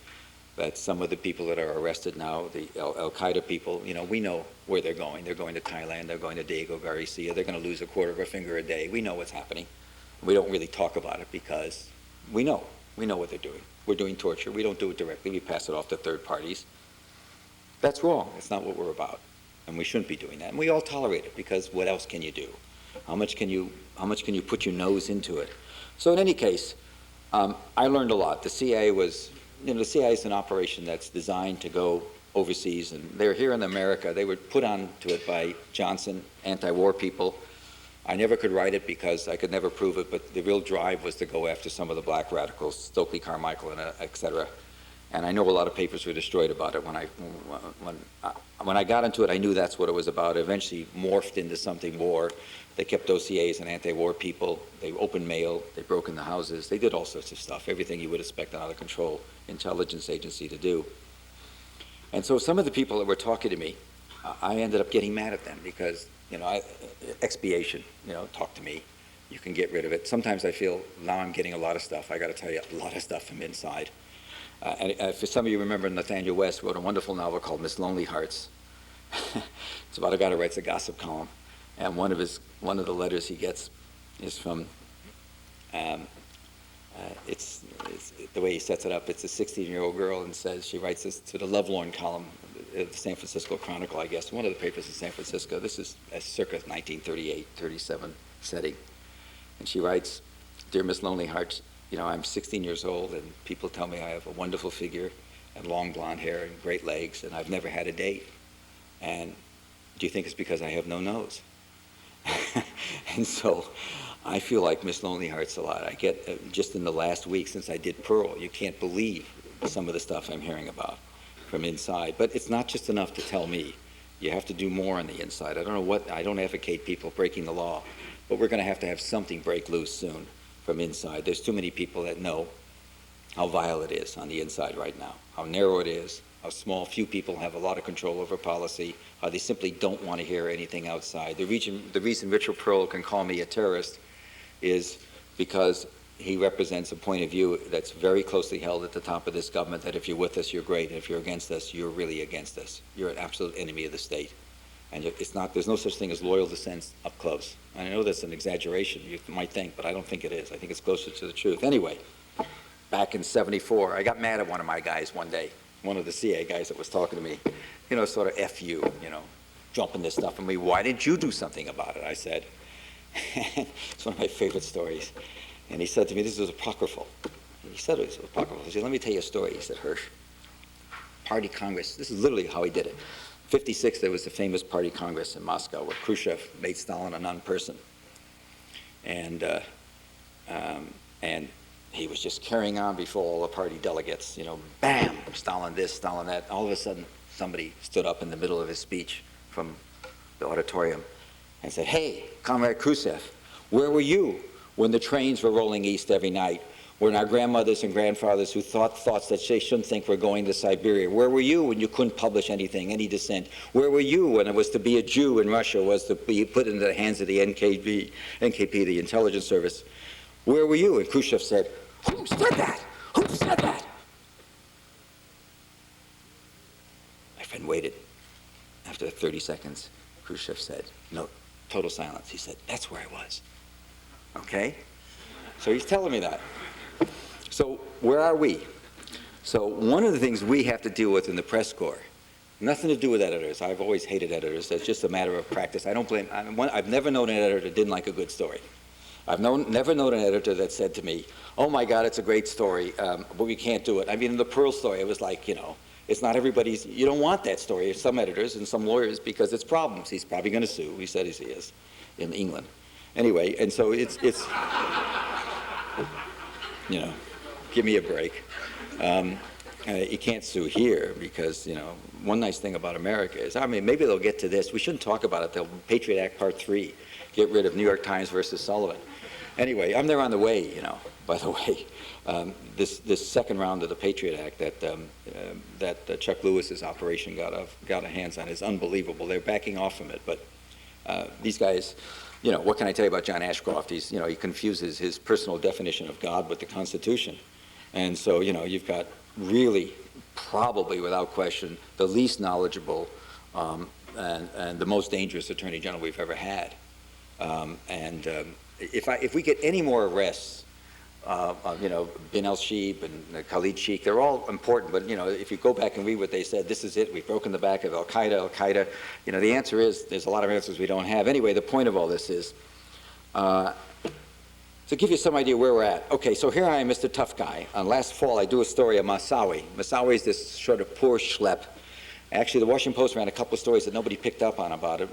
that some of the people that are arrested now, the Al-Qaeda people, we know where they're going. They're going to Thailand, they're going to Diego Garcia, they're going to lose a quarter of a finger a day. We know what's happening. We don't really talk about it because we know what they're doing. We're doing torture. We don't do it directly. We pass it off to third parties. That's wrong. It's not what we're about. And we shouldn't be doing that. And we all tolerate it because what else can you do? How much can you put your nose into it? So in any case, I learned a lot. The CIA was, the CIA is an operation that's designed to go overseas, and they're here in America. They were put onto it by Johnson, anti-war people. I never could write it because I could never prove it, but the real drive was to go after some of the black radicals, Stokely Carmichael, and et cetera. And I know a lot of papers were destroyed about it. When I got into it, I knew that's what it was about. It eventually morphed into something more. They kept dossiers and anti-war people. They opened mail. They broke into houses. They did all sorts of stuff, everything you would expect an out-of-control intelligence agency to do. And so some of the people that were talking to me, I ended up getting mad at them because, expiation, talk to me. You can get rid of it. Sometimes I feel now I'm getting a lot of stuff. I got to tell you, a lot of stuff from inside. For some of you remember, Nathaniel West wrote a wonderful novel called Miss Lonely Hearts. It's about a guy who writes a gossip column. And one of the letters he gets is from, it's the way he sets it up. It's a 16-year-old girl, and says, she writes this to the Lovelorn column of the San Francisco Chronicle, I guess, one of the papers in San Francisco. This is a circa 1938, 37 setting. And she writes, "Dear Miss Lonely Hearts, I'm 16 years old, and people tell me I have a wonderful figure and long blonde hair and great legs, and I've never had a date. And do you think it's because I have no nose?" And so I feel like Miss Lonely Hearts a lot. I get, just in the last week since I did Pearl, you can't believe some of the stuff I'm hearing about from inside. But it's not just enough to tell me. You have to do more on the inside. I don't advocate people breaking the law, but we're going to have something break loose soon from inside. There's too many people that know how vile it is on the inside right now, how narrow it is, how small, few people have a lot of control over policy, how they simply don't want to hear anything outside. The reason Richard Pearl can call me a terrorist is because he represents a point of view that's very closely held at the top of this government, that if you're with us, you're great, and if you're against us, you're really against us. You're an absolute enemy of the state. And there's no such thing as loyal dissent up close. I know that's an exaggeration, you might think, but I don't think it is. I think it's closer to the truth. Anyway, back in '74, I got mad at one of my guys one day, one of the CIA guys that was talking to me, sort of F you, jumping this stuff on me. Why didn't you do something about it? I said. It's one of my favorite stories. And he said to me, this is apocryphal. He said it was apocryphal. He said, let me tell you a story. He said, Hirsch, Party Congress, this is literally how he did it. 56, there was the famous Party Congress in Moscow where Khrushchev made Stalin a non-person. And he was just carrying on before all the party delegates, bam, Stalin this, Stalin that. All of a sudden, somebody stood up in the middle of his speech from the auditorium and said, hey, Comrade Khrushchev, where were you when the trains were rolling east every night? When our grandmothers and grandfathers who thought thoughts that they shouldn't think we're going to Siberia? Where were you when you couldn't publish anything, any dissent? Where were you when it was to be a Jew in Russia was to be put into the hands of the NKP, the intelligence service? Where were you? And Khrushchev said, who said that? Who said that? My friend waited. After 30 seconds, Khrushchev said, no, total silence. He said, that's where I was. Okay? So he's telling me that. So where are we? So one of the things we have to deal with in the press corps, nothing to do with editors. I've always hated editors. It's just a matter of practice. I don't blame. I've never known an editor that didn't like a good story. I've never known an editor that said to me, oh my God, it's a great story, but we can't do it. I mean, in the Pearl story, it was like, it's not everybody's, you don't want that story. Some editors and some lawyers, because it's problems. He's probably going to sue. He said he is in England. Anyway, and so it's give me a break. You can't sue here because, one nice thing about America is, maybe they'll get to this. We shouldn't talk about it. They'll Patriot Act Part 3, get rid of New York Times versus Sullivan. Anyway, I'm there on the way, by the way. This second round of the Patriot Act that Chuck Lewis's operation got a hands on is unbelievable. They're backing off from it, but these guys, what can I tell you about John Ashcroft? He confuses his personal definition of God with the Constitution. And so, you've got really probably, without question, the least knowledgeable and the most dangerous Attorney General we've ever had. If we get any more arrests, Bin al-Shib and Khalid Sheikh, they're all important, but, if you go back and read what they said, this is it, we've broken the back of Al-Qaeda, the answer is, there's a lot of answers we don't have. Anyway, the point of all this is, to give you some idea where we're at. Okay, so here I am, Mr. Tough Guy. Last fall, I do a story of Massawi. Massawi is this sort of poor schlep. Actually, the Washington Post ran a couple of stories that nobody picked up on about it.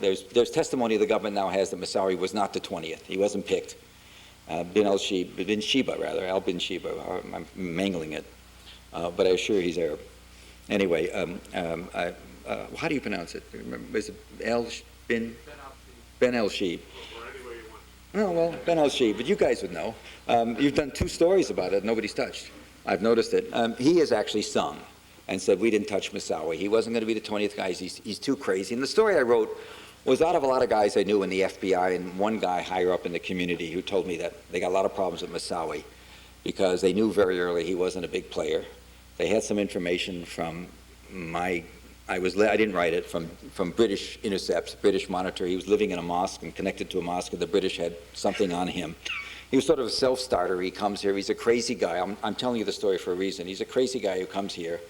There's testimony the government now has that Massawi was not the 20th. He wasn't picked. Bin Sheba, rather, Al Bin Sheba. I'm mangling it. But I assure he's Arab. Anyway, how do you pronounce it? Is it Ben al-Shib? Oh, well, Ben al-Shib, but you guys would know. You've done 2 stories about it. Nobody's touched. I've noticed it. He has actually sung and said, we didn't touch Massawi. He wasn't going to be the 20th guy. He's too crazy. And the story I wrote was out of a lot of guys I knew in the FBI and one guy higher up in the community who told me that they got a lot of problems with Massawi because they knew very early he wasn't a big player. They had some information from I didn't write it, from British intercepts, British monitor. He was living in a mosque and connected to a mosque, and the British had something on him. He was sort of a self-starter. He comes here. He's a crazy guy. I'm telling you the story for a reason. He's a crazy guy who comes here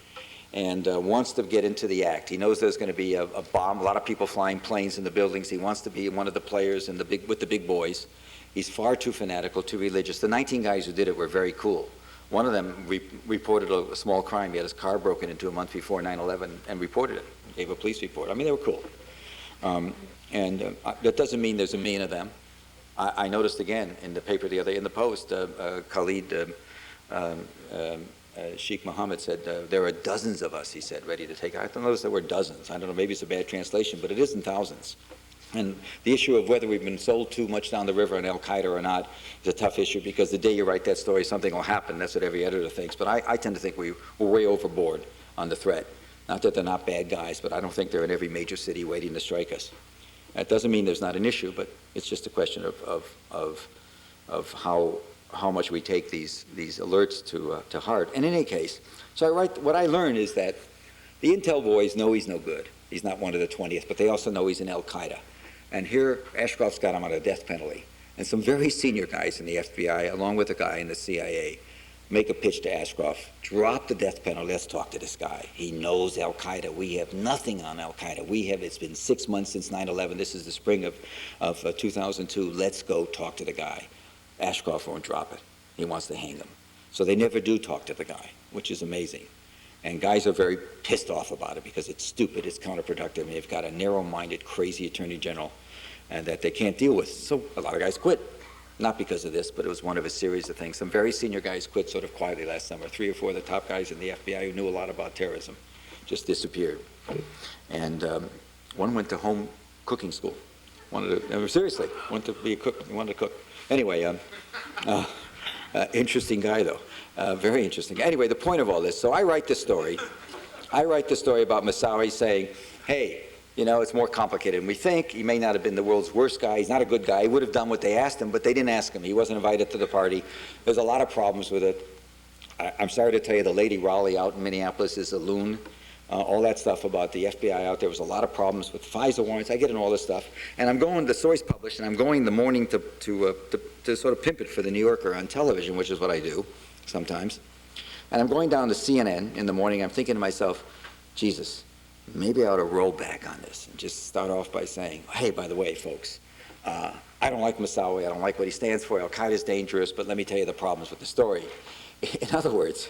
and wants to get into the act. He knows there's going to be a bomb, a lot of people flying planes in the buildings. He wants to be one of the players with the big boys. He's far too fanatical, too religious. The 19 guys who did it were very cool. One of them reported a small crime. He had his car broken into a month before 9/11 and reported it, gave a police report. I mean, they were cool. That doesn't mean there's a million of them. I noticed again in the paper the other day, in the Post, Khalid Sheikh Mohammed said, there are dozens of us, he said, ready to take. I don't notice there were dozens. I don't know, maybe it's a bad translation, but it isn't thousands. And the issue of whether we've been sold too much down the river in Al-Qaeda or not is a tough issue because the day you write that story, something will happen. That's what every editor thinks. But I tend to think we're way overboard on the threat. Not that they're not bad guys, but I don't think they're in every major city waiting to strike us. That doesn't mean there's not an issue, but it's just a question of how much we take these alerts to heart. And in any case, so what I learned is that the intel boys know he's no good. He's not one of the 20th, but they also know he's in Al-Qaeda. And here, Ashcroft's got him on a death penalty. And some very senior guys in the FBI, along with a guy in the CIA, make a pitch to Ashcroft, drop the death penalty, let's talk to this guy. He knows Al-Qaeda. We have nothing on Al-Qaeda. It's been 6 months since 9/11. This is the spring of 2002. Let's go talk to the guy. Ashcroft won't drop it. He wants to hang him. So they never do talk to the guy, which is amazing. And guys are very pissed off about it because it's stupid, it's counterproductive, and they've got a narrow-minded, crazy attorney general and that they can't deal with. So a lot of guys quit. Not because of this, but it was one of a series of things. Some very senior guys quit sort of quietly last summer. 3 or 4 of the top guys in the FBI who knew a lot about terrorism just disappeared. And one went to home cooking school. Seriously, wanted to be a cook, wanted to cook. Anyway, interesting guy though. Very interesting. Anyway, the point of all this, so I write the story. I write the story about Massawi saying, hey, it's more complicated than we think. He may not have been the world's worst guy. He's not a good guy. He would have done what they asked him, but they didn't ask him. He wasn't invited to the party. There's a lot of problems with it. I'm sorry to tell you, the Lady Raleigh out in Minneapolis is a loon. All that stuff about the FBI out there was a lot of problems with FISA warrants. I get in all this stuff. And I'm going, the story's published, and I'm going the morning to sort of pimp it for the New Yorker on television, which is what I do sometimes. And I'm going down to CNN in the morning. I'm thinking to myself, Jesus, maybe I ought to roll back on this and just start off by saying, hey, by the way, folks, I don't like Massawi. I don't like what he stands for. Al-Qaeda's dangerous, but let me tell you the problems with the story. In other words,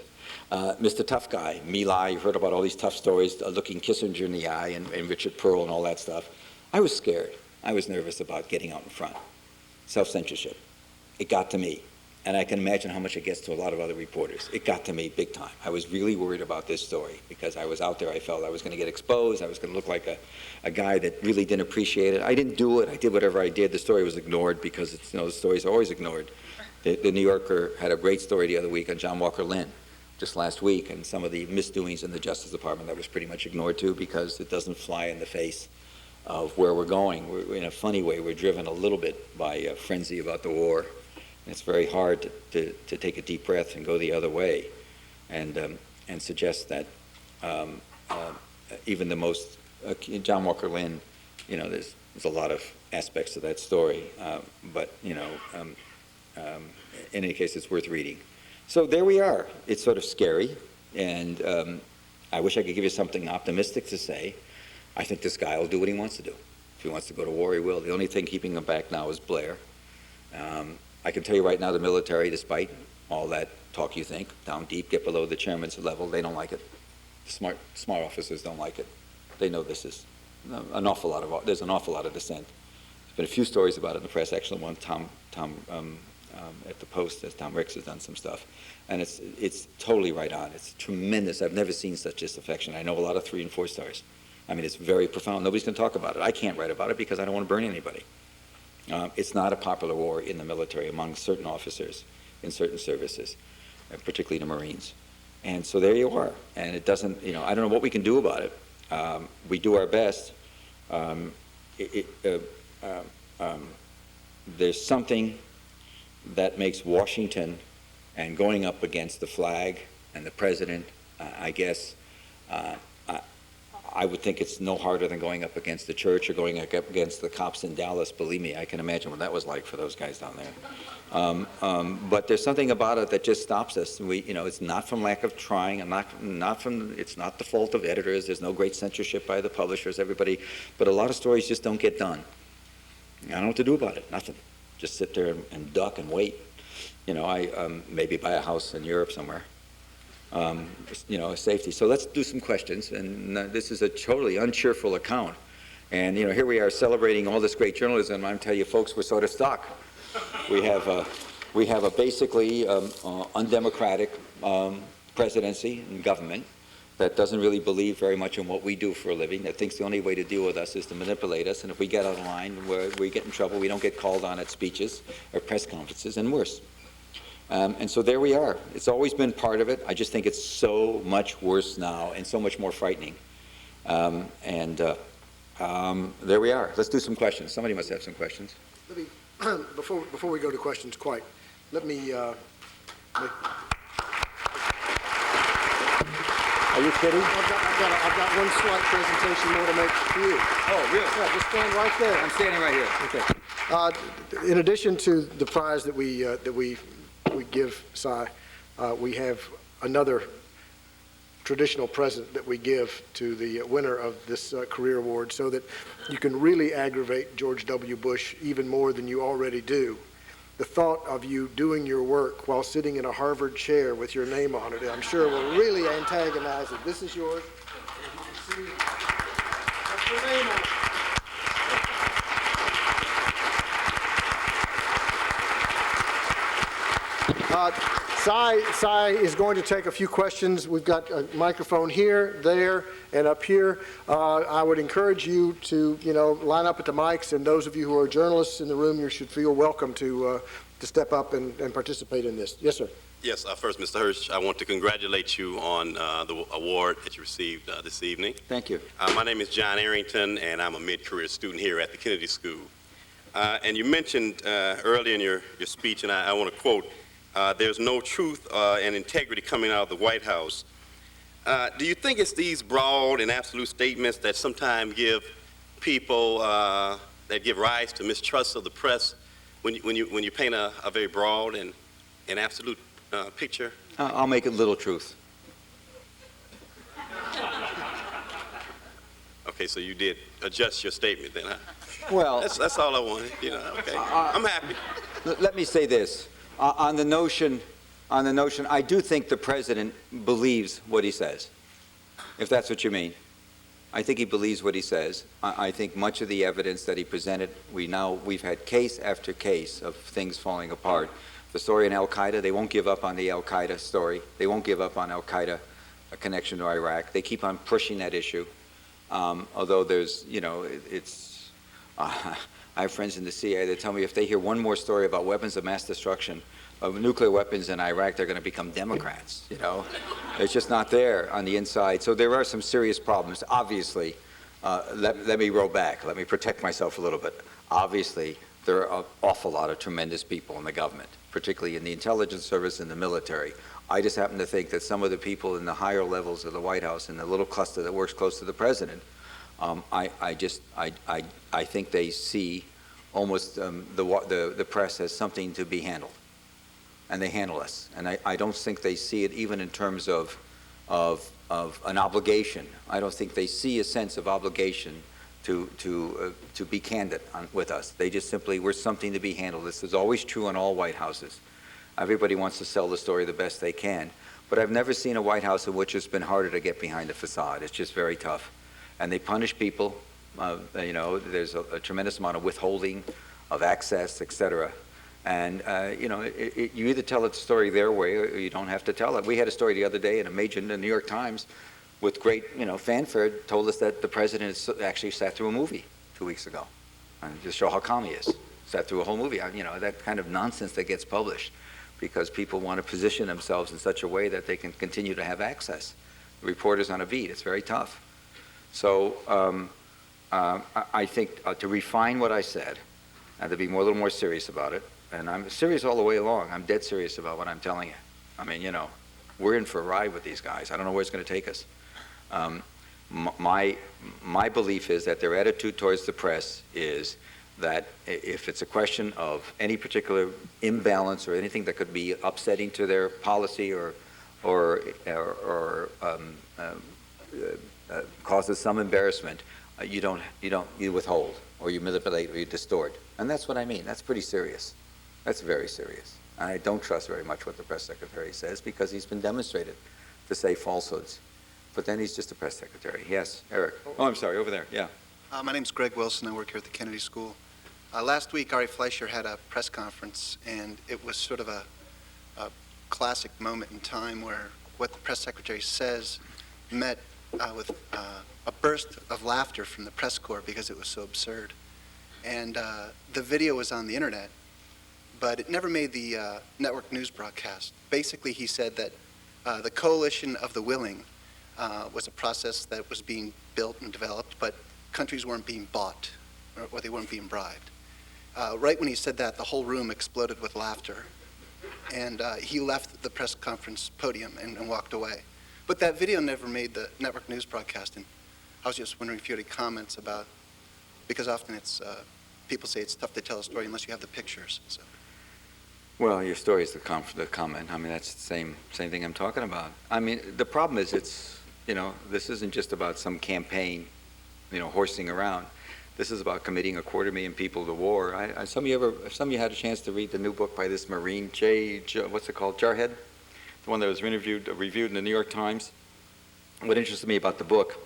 Mr. Tough Guy, My Lai, you've heard about all these tough stories, looking Kissinger in the eye and Richard Pearl and all that stuff. I was scared. I was nervous about getting out in front. Self-censorship. It got to me. And I can imagine how much it gets to a lot of other reporters. It got to me big time. I was really worried about this story because I was out there. I felt I was going to get exposed. I was going to look like a guy that really didn't appreciate it. I didn't do it. I did whatever I did. The story was ignored because the stories are always ignored. The New Yorker had a great story the other week on John Walker Lynn, just last week, and some of the misdoings in the Justice Department that was pretty much ignored too because it doesn't fly in the face of where we're going. We're in a funny way, we're driven a little bit by a frenzy about the war. And it's very hard to take a deep breath and go the other way. And and suggest that even the most, John Walker Lynn, there's a lot of aspects to that story, but, in any case, it's worth reading. So there we are. It's sort of scary, and I wish I could give you something optimistic to say. I think this guy will do what he wants to do. If he wants to go to war, he will. The only thing keeping him back now is Blair. I can tell you right now, the military, despite all that talk you think, down deep, get below the chairman's level, they don't like it. Smart officers don't like it. They know this is there's an awful lot of dissent. There's been a few stories about it in the press. Actually, one Tom at the Post, as Tom Ricks has done some stuff, and it's totally right on. It's tremendous. I've never seen such disaffection. I know a lot of 3 and 4 stars. I mean, it's very profound. Nobody's going to talk about it. I can't write about it because I don't want to burn anybody. It's not a popular war in the military among certain officers in certain services, and particularly the Marines. And so there you are. And it doesn't, I don't know what we can do about it. We do our best. There's something that makes Washington and going up against the flag and the president, I guess, I would think it's no harder than going up against the church or going up against the cops in Dallas. Believe me, I can imagine what that was like for those guys down there. But there's something about it that just stops us. It's not from lack of trying, and it's not the fault of editors. There's no great censorship by the publishers, everybody. But a lot of stories just don't get done. I don't know what to do about it. Nothing. Just sit there and duck and wait. I maybe buy a house in Europe somewhere. Safety. So let's do some questions. And this is a totally uncheerful account. And, here we are celebrating all this great journalism. I'm telling you, folks, we're sort of stuck. We have a basically undemocratic presidency and government that doesn't really believe very much in what we do for a living, that thinks the only way to deal with us is to manipulate us. And if we get out of line, we get in trouble. We don't get called on at speeches or press conferences, and worse. And so there we are. It's always been part of it. I just think it's so much worse now and so much more frightening. There we are. Let's do some questions. Somebody must have some questions. Let me, before we go to questions, let me. Are you kidding? I've got one slight presentation more to make for you. Oh, really? Yeah, just stand right there. I'm standing right here. Okay. In addition to the prize that we give Cy, we have another traditional present that we give to the winner of this career award, so that you can really aggravate George W. Bush even more than you already do. The thought of you doing your work while sitting in a Harvard chair with your name on it, I'm sure will really antagonize it. This is yours. As you can see, that's your name on it. Cy is going to take a few questions. We've got a microphone here, there, and up here. I would encourage you to, line up at the mics, and those of you who are journalists in the room, you should feel welcome to step up and participate in this. Yes, sir. Yes, first, Mr. Hirsch, I want to congratulate you on the award that you received this evening. Thank you. My name is John Arrington, and I'm a mid-career student here at the Kennedy School. And you mentioned earlier in your speech, and I want to quote, there's no truth and integrity coming out of the White House. Do you think it's these broad and absolute statements that sometimes give people, that give rise to mistrust of the press when you paint a very broad and absolute picture? I'll make it little truth. Okay, so you did adjust your statement then, huh? Well, that's all I wanted, okay. I'm happy. Let me say this. On the notion, I do think the president believes what he says, if that's what you mean. I think he believes what he says. I think much of the evidence that he presented, we've had case after case of things falling apart. The story in Al-Qaeda, they won't give up on the Al-Qaeda story. They won't give up on Al-Qaeda, a connection to Iraq. They keep on pushing that issue. Although there's, I have friends in the CIA that tell me if they hear one more story about weapons of mass destruction, of nuclear weapons in Iraq, they're going to become Democrats, It's just not there on the inside. So there are some serious problems. Obviously, let me roll back. Let me protect myself a little bit. Obviously, there are an awful lot of tremendous people in the government, particularly in the intelligence service and the military. I just happen to think that some of the people in the higher levels of the White House and the little cluster that works close to the president, I think they see almost the press as something to be handled, and they handle us. And I don't think they see it even in terms of an obligation. I don't think they see a sense of obligation to be candid with us. They just simply, we're something to be handled. This is always true in all White Houses. Everybody wants to sell the story the best they can, but I've never seen a White House in which it's been harder to get behind the facade. It's just very tough. And they punish people. You know, there's a tremendous amount of withholding of access, et cetera. And, you know, you either tell the story their way or you don't have to tell it. We had a story the other day in a major in the New York Times with great, you know, fanfare, told us that the president actually sat through a movie 2 weeks ago, and to show how calm he is. Sat through a whole movie. You know, that kind of nonsense that gets published because people want to position themselves in such a way that they can continue to have access. The reporters on a beat, it's very tough. So I think to refine what I said and to be a little more serious about it, and I'm serious all the way along. I'm dead serious about what I'm telling you. I mean, you know, we're in for a ride with these guys. I don't know where it's going to take us. My belief is that their attitude towards the press is that if it's a question of any particular imbalance or anything that could be upsetting to their policy or causes some embarrassment, you withhold or you manipulate or you distort. And that's what I mean. That's pretty serious. That's very serious. I don't trust very much what the press secretary says because he's been demonstrated to say falsehoods. But then he's just a press secretary. Yes, Eric. Oh, I'm sorry, over there. Yeah. My name's Greg Wilson. I work here at the Kennedy School. Last week, Ari Fleischer had a press conference, and it was sort of a classic moment in time where what the press secretary says met with a burst of laughter from the press corps because it was so absurd. And the video was on the internet, but it never made the network news broadcast. Basically, he said that the coalition of the willing was a process that was being built and developed, but countries weren't being bought or they weren't being bribed. Right when he said that, the whole room exploded with laughter, and he left the press conference podium and walked away. But that video never made the network news broadcast, and I was just wondering if you had any comments about, because often it's, people say it's tough to tell a story unless you have the pictures. So. Well, your story is the comment. I mean, that's the same thing I'm talking about. I mean, the problem is it's, you know, this isn't just about some campaign, you know, horsing around. This is about committing 250,000 people to war. Some of you had a chance to read the new book by this Marine, what's it called, Jarhead? The one that was reviewed in the New York Times. What interested me about the book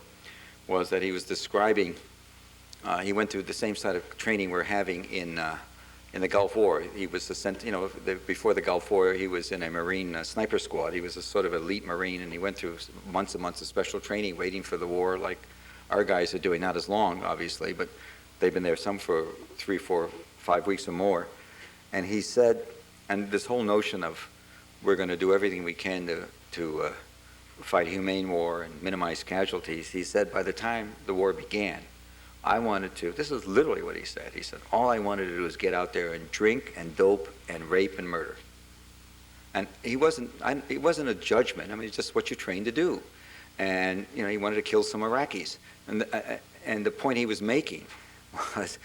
was that he was describing, he went through the same side of training we're having in the Gulf War. He was sent, you know, before the Gulf War, he was in a Marine sniper squad. He was a sort of elite Marine, and he went through months and months of special training waiting for the war, like our guys are doing, not as long, obviously, but they've been there some for 3, 4, 5 weeks or more. And he said, and this whole notion of we're going to do everything we can to fight a humane war and minimize casualties, he said by the time the war began, I wanted to, this is literally what he said, all I wanted to do was get out there and drink and dope and rape and murder. And it wasn't a judgment, I mean, it's just what you're trained to do. And, you know, he wanted to kill some Iraqis. And the point he was making was,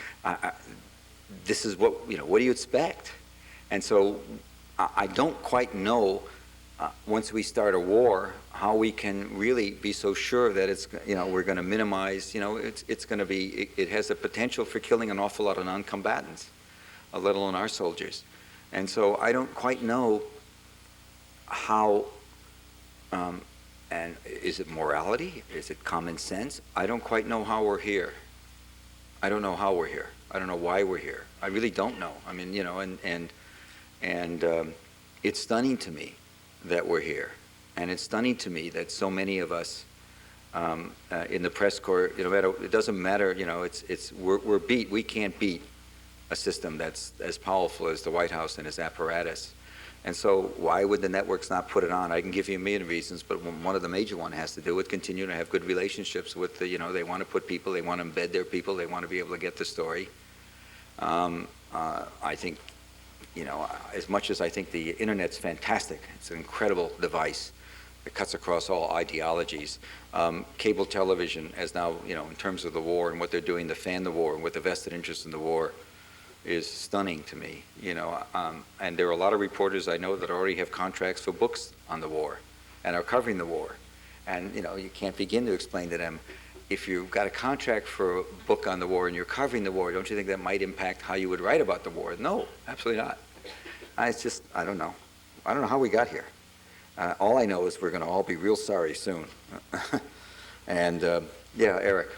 this is what, you know, what do you expect? And so I don't quite know, once we start a war, how we can really be so sure that it's, you know, we're going to minimize, you know, it's going to be, it has the potential for killing an awful lot of non-combatants, let alone our soldiers. And so I don't quite know how, and is it morality? Is it common sense? I don't quite know how we're here. I don't know how we're here. I don't know why we're here. I really don't know. I mean, you know, and it's stunning to me that we're here. And it's stunning to me that so many of us in the press corps, you know, it doesn't matter, you know, we're beat. We can't beat a system that's as powerful as the White House and its apparatus. And so why would the networks not put it on? I can give you a million reasons, but one of the major ones has to do with continue to have good relationships with the, you know, they want to put people, they want to embed their people, they want to be able to get the story. I think, as much as I think the Internet's fantastic, it's an incredible device. It cuts across all ideologies. Cable television, as now, in terms of the war and what they're doing to fan the war and with the vested interest in the war, is stunning to me. And there are a lot of reporters I know that already have contracts for books on the war and are covering the war. And you can't begin to explain to them, if you've got a contract for a book on the war and you're covering the war, don't you think that might impact how you would write about the war? No, absolutely not. It's just, I don't know. I don't know how we got here. All I know is we're going to all be real sorry soon. And, yeah, Eric.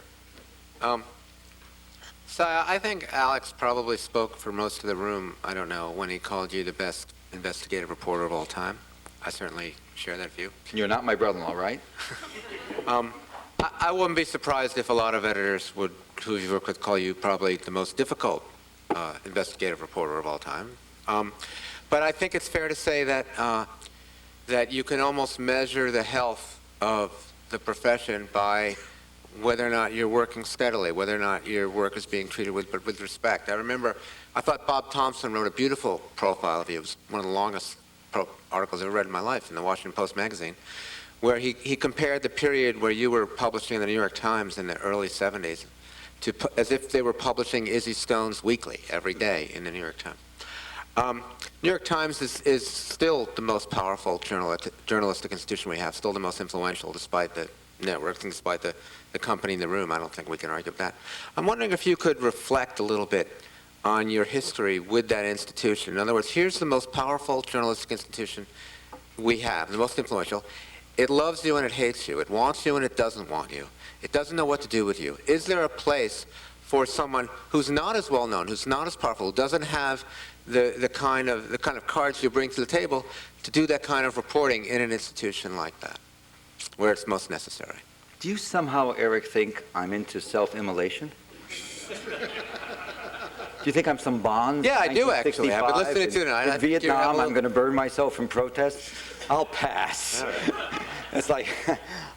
So I think Alex probably spoke for most of the room, I don't know, when he called you the best investigative reporter of all time. I certainly share that view. You're not my brother-in-law, right? I wouldn't be surprised if a lot of editors who you work with call you probably the most difficult investigative reporter of all time. But I think it's fair to say that that you can almost measure the health of the profession by whether or not you're working steadily, whether or not your work is being treated with respect. I thought Bob Thompson wrote a beautiful profile of you. It was one of the longest articles I've ever read in my life in the Washington Post magazine, where he compared the period where you were publishing in the New York Times in the early 70s as if they were publishing Izzy Stone's Weekly every day in the New York Times. New York Times is still the most powerful journalistic institution we have, still the most influential despite the networks and despite the company in the room. I don't think we can argue with that. I'm wondering if you could reflect a little bit on your history with that institution. In other words, here's the most powerful journalistic institution we have, the most influential. It loves you and it hates you. It wants you and it doesn't want you. It doesn't know what to do with you. Is there a place for someone who's not as well known, who's not as powerful, who doesn't have the kind of cards you bring to the table to do that kind of reporting in an institution like that, where it's most necessary? Do you somehow, Eric, think I'm into self-immolation? Do you think I'm some Bond? Yeah, I do actually. I've been listening to it tonight. In Vietnam, I'm going to burn myself in protest? I'll pass. It's like,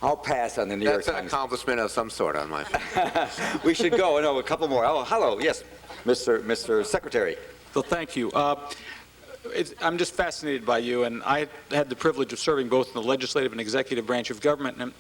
I'll pass on the New York Times. That's an accomplishment of some sort on my part. We should go. No, a couple more. Oh, hello. Yes, Mr. Secretary. Well, thank you. I'm just fascinated by you, and I had the privilege of serving both in the legislative and executive branch of government, and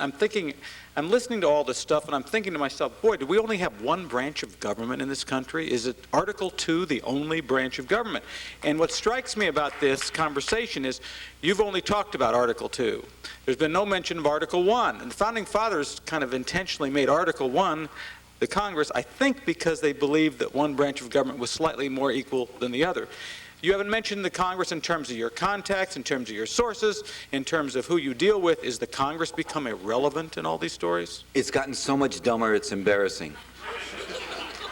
I'm listening to all this stuff, and I'm thinking to myself, boy, do we only have one branch of government in this country? Is it Article 2 the only branch of government? And what strikes me about this conversation is you've only talked about Article 2. There's been no mention of Article 1, and the Founding Fathers kind of intentionally made Article 1 the Congress, I think because they believed that one branch of government was slightly more equal than the other. You haven't mentioned the Congress in terms of your contacts, in terms of your sources, in terms of who you deal with. Is the Congress become irrelevant in all these stories? It's gotten so much dumber, it's embarrassing.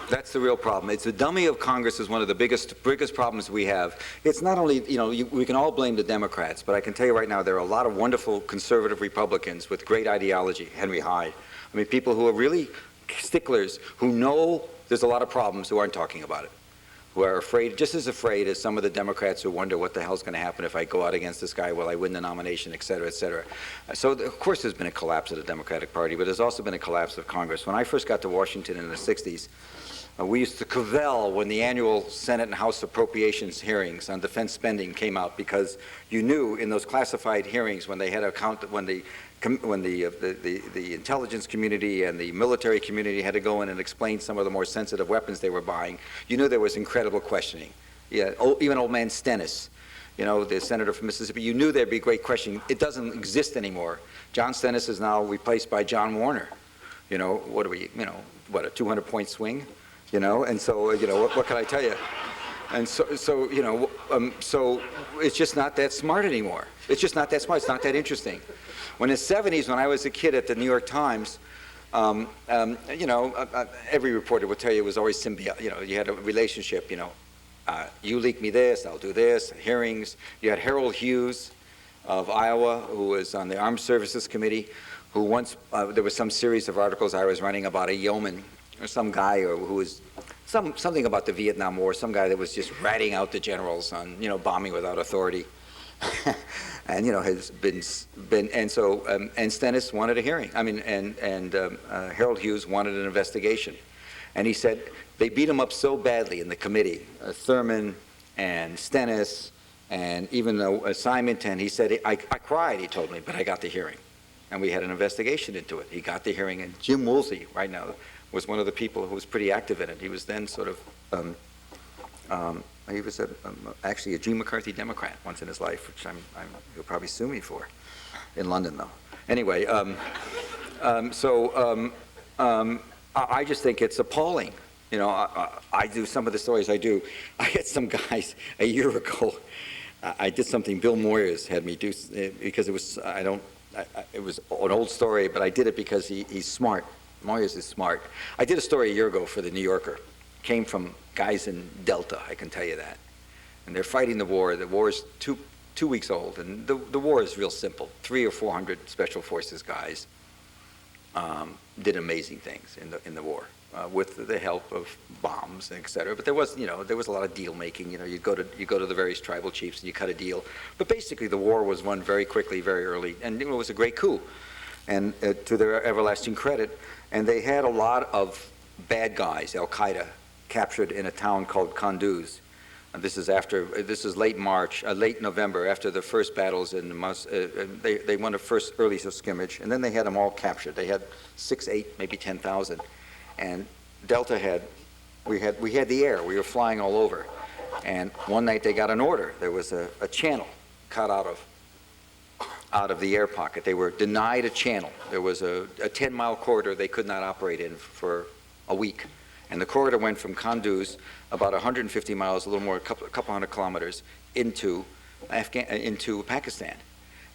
That's the real problem. It's the dummy of Congress is one of the biggest problems we have. It's not only, we can all blame the Democrats, but I can tell you right now there are a lot of wonderful conservative Republicans with great ideology, Henry Hyde. I mean, people who are really sticklers, who know there's a lot of problems, who aren't talking about it, who are afraid, just as afraid as some of the Democrats who wonder what the hell's going to happen if I go out against this guy, will I win the nomination, et cetera, et cetera. So, of course, there's been a collapse of the Democratic Party, but there's also been a collapse of Congress. When I first got to Washington in the 60s, we used to cavil when the annual Senate and House appropriations hearings on defense spending came out, because you knew in those classified hearings when they had when the intelligence community and the military community had to go in and explain some of the more sensitive weapons they were buying, you knew there was incredible questioning. Yeah, even old man Stennis, the senator from Mississippi, you knew there'd be great questioning. It doesn't exist anymore. John Stennis is now replaced by John Warner. What are we, what, a 200-point swing? And so, what can I tell you? And so it's just not that smart anymore. It's just not that smart. It's not that interesting. When in the 70s, when I was a kid at the New York Times, every reporter would tell you it was always symbiotic. You had a relationship, you leak me this, I'll do this, hearings. You had Harold Hughes of Iowa, who was on the Armed Services Committee, who once, there was some series of articles I was running about a yeoman, or some guy who was something about the Vietnam War, some guy that was just ratting out the generals on, bombing without authority. And, has been, and so, and Stennis wanted a hearing. I mean, and Harold Hughes wanted an investigation. And he said, they beat him up so badly in the committee, Thurman and Stennis, and even though Simonton, he said, I cried, he told me, but I got the hearing. And we had an investigation into it. He got the hearing, and Jim Woolsey, right now, was one of the people who was pretty active in it. He was then sort of, he was actually a Gene McCarthy Democrat once in his life, which he'll probably sue me for, in London, though. Anyway, I just think it's appalling. You know, I do some of the stories I do. I had some guys a year ago. I did something Bill Moyers had me do because it was it was an old story, but I did it because he's smart. Moyers is smart. I did a story a year ago for the New Yorker. Came from guys in Delta, I can tell you that. And they're fighting the war. The war is two weeks old, and the war is real simple. 300 or 400 special forces guys did amazing things in the war. With the help of bombs, et cetera. But there was a lot of deal making. You know, you go to the various tribal chiefs and you cut a deal. But basically, the war was won very quickly, very early, and it was a great coup, and to their everlasting credit. And they had a lot of bad guys, Al Qaeda, captured in a town called Kunduz. And this is late November, after the first battles in they won a first early scrimmage, and then they had them all captured. They had 6, 8, maybe 10,000. And Delta we had the air. We were flying all over. And one night they got an order. There was a channel cut out of the air pocket. They were denied a channel. There was a 10-mile corridor they could not operate in for a week. And the corridor went from Kunduz, about 150 miles, a little more, a couple hundred kilometers, into Pakistan.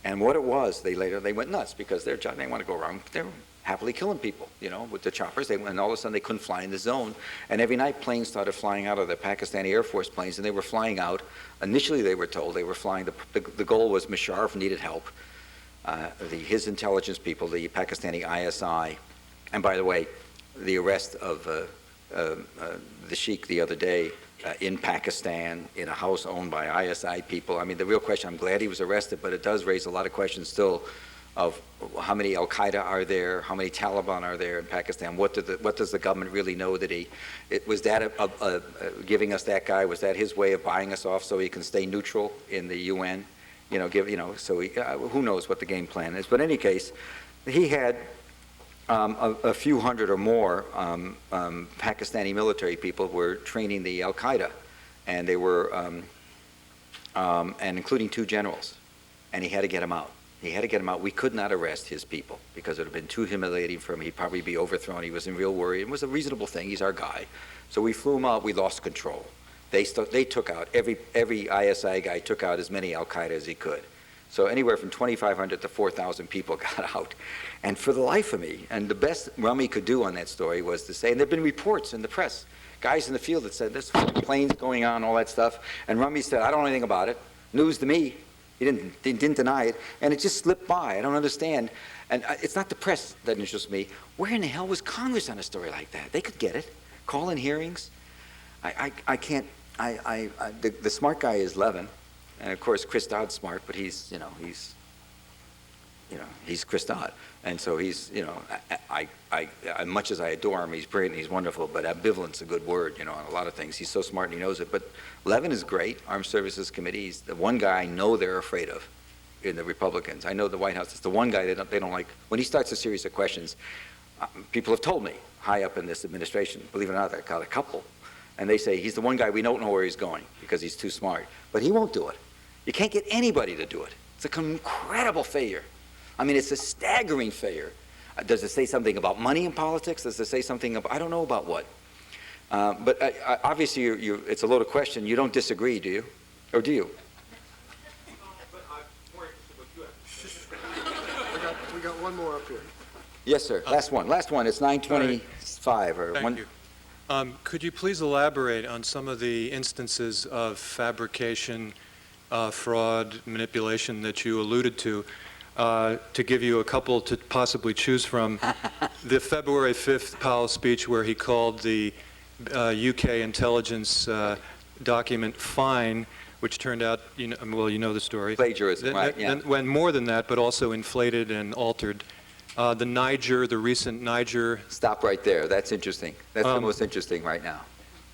And what it was, they went nuts because they want to go around. They're happily killing people, you know, with the choppers. And all of a sudden they couldn't fly in the zone. And every night planes started flying out of the Pakistani Air Force planes, and they were flying out. Initially they were told they were flying, the goal was Musharraf needed help. His intelligence people, the Pakistani ISI. And by the way, the arrest of the Sheikh the other day in Pakistan, in a house owned by ISI people. I mean, the real question, I'm glad he was arrested, but it does raise a lot of questions still of how many Al-Qaeda are there, how many Taliban are there in Pakistan, what does the government really know that was that giving us that guy, was that his way of buying us off so he can stay neutral in the UN? You know, so who knows what the game plan is. But in any case, he had a few hundred or more Pakistani military people were training the Al-Qaeda, and they were, and including 2 generals, and he had to get them out. He had to get him out. We could not arrest his people because it would have been too humiliating for him. He'd probably be overthrown. He was in real worry. It was a reasonable thing. He's our guy. So we flew him out. We lost control. They took out, every ISI guy took out as many Al-Qaeda as he could. So anywhere from 2,500 to 4,000 people got out. And for the life of me, and the best Rummy could do on that story was to say, and there have been reports in the press, guys in the field that said, there's planes going on, all that stuff. And Rummy said, I don't know anything about it. News to me. He didn't deny it, and it just slipped by. I don't understand. And it's not the press that interests me. Where in the hell was Congress on a story like that? They could get it. Call in hearings. I can't. The smart guy is Levin, and of course Chris Dodd's smart, but he's Chris Dodd, and so he's, much as I adore him, he's brilliant, he's wonderful, but ambivalent's a good word, on a lot of things. He's so smart and he knows it. But Levin is great, Armed Services Committee. He's the one guy I know they're afraid of in the Republicans. I know the White House is the one guy they don't like. When he starts a series of questions, people have told me, high up in this administration, believe it or not, I got a couple, and they say he's the one guy we don't know where he's going because he's too smart. But he won't do it. You can't get anybody to do it. It's an incredible failure. I mean, it's a staggering failure. Does it say something about money in politics? Does it say something about, I don't know about what. But obviously, it's a loaded question. You don't disagree, do you? Or do you? We got one more up here. Yes, sir. Last one. It's 9:25 or Thank 1. You. Could you please elaborate on some of the instances of fabrication, fraud, manipulation that you alluded to give you a couple to possibly choose from? The February 5th Powell speech where he called the UK intelligence document fine, which turned out, you know the story. Plagiarism, right, yeah. And went more than that, but also inflated and altered. The recent Niger. Stop right there. That's interesting. That's the most interesting right now.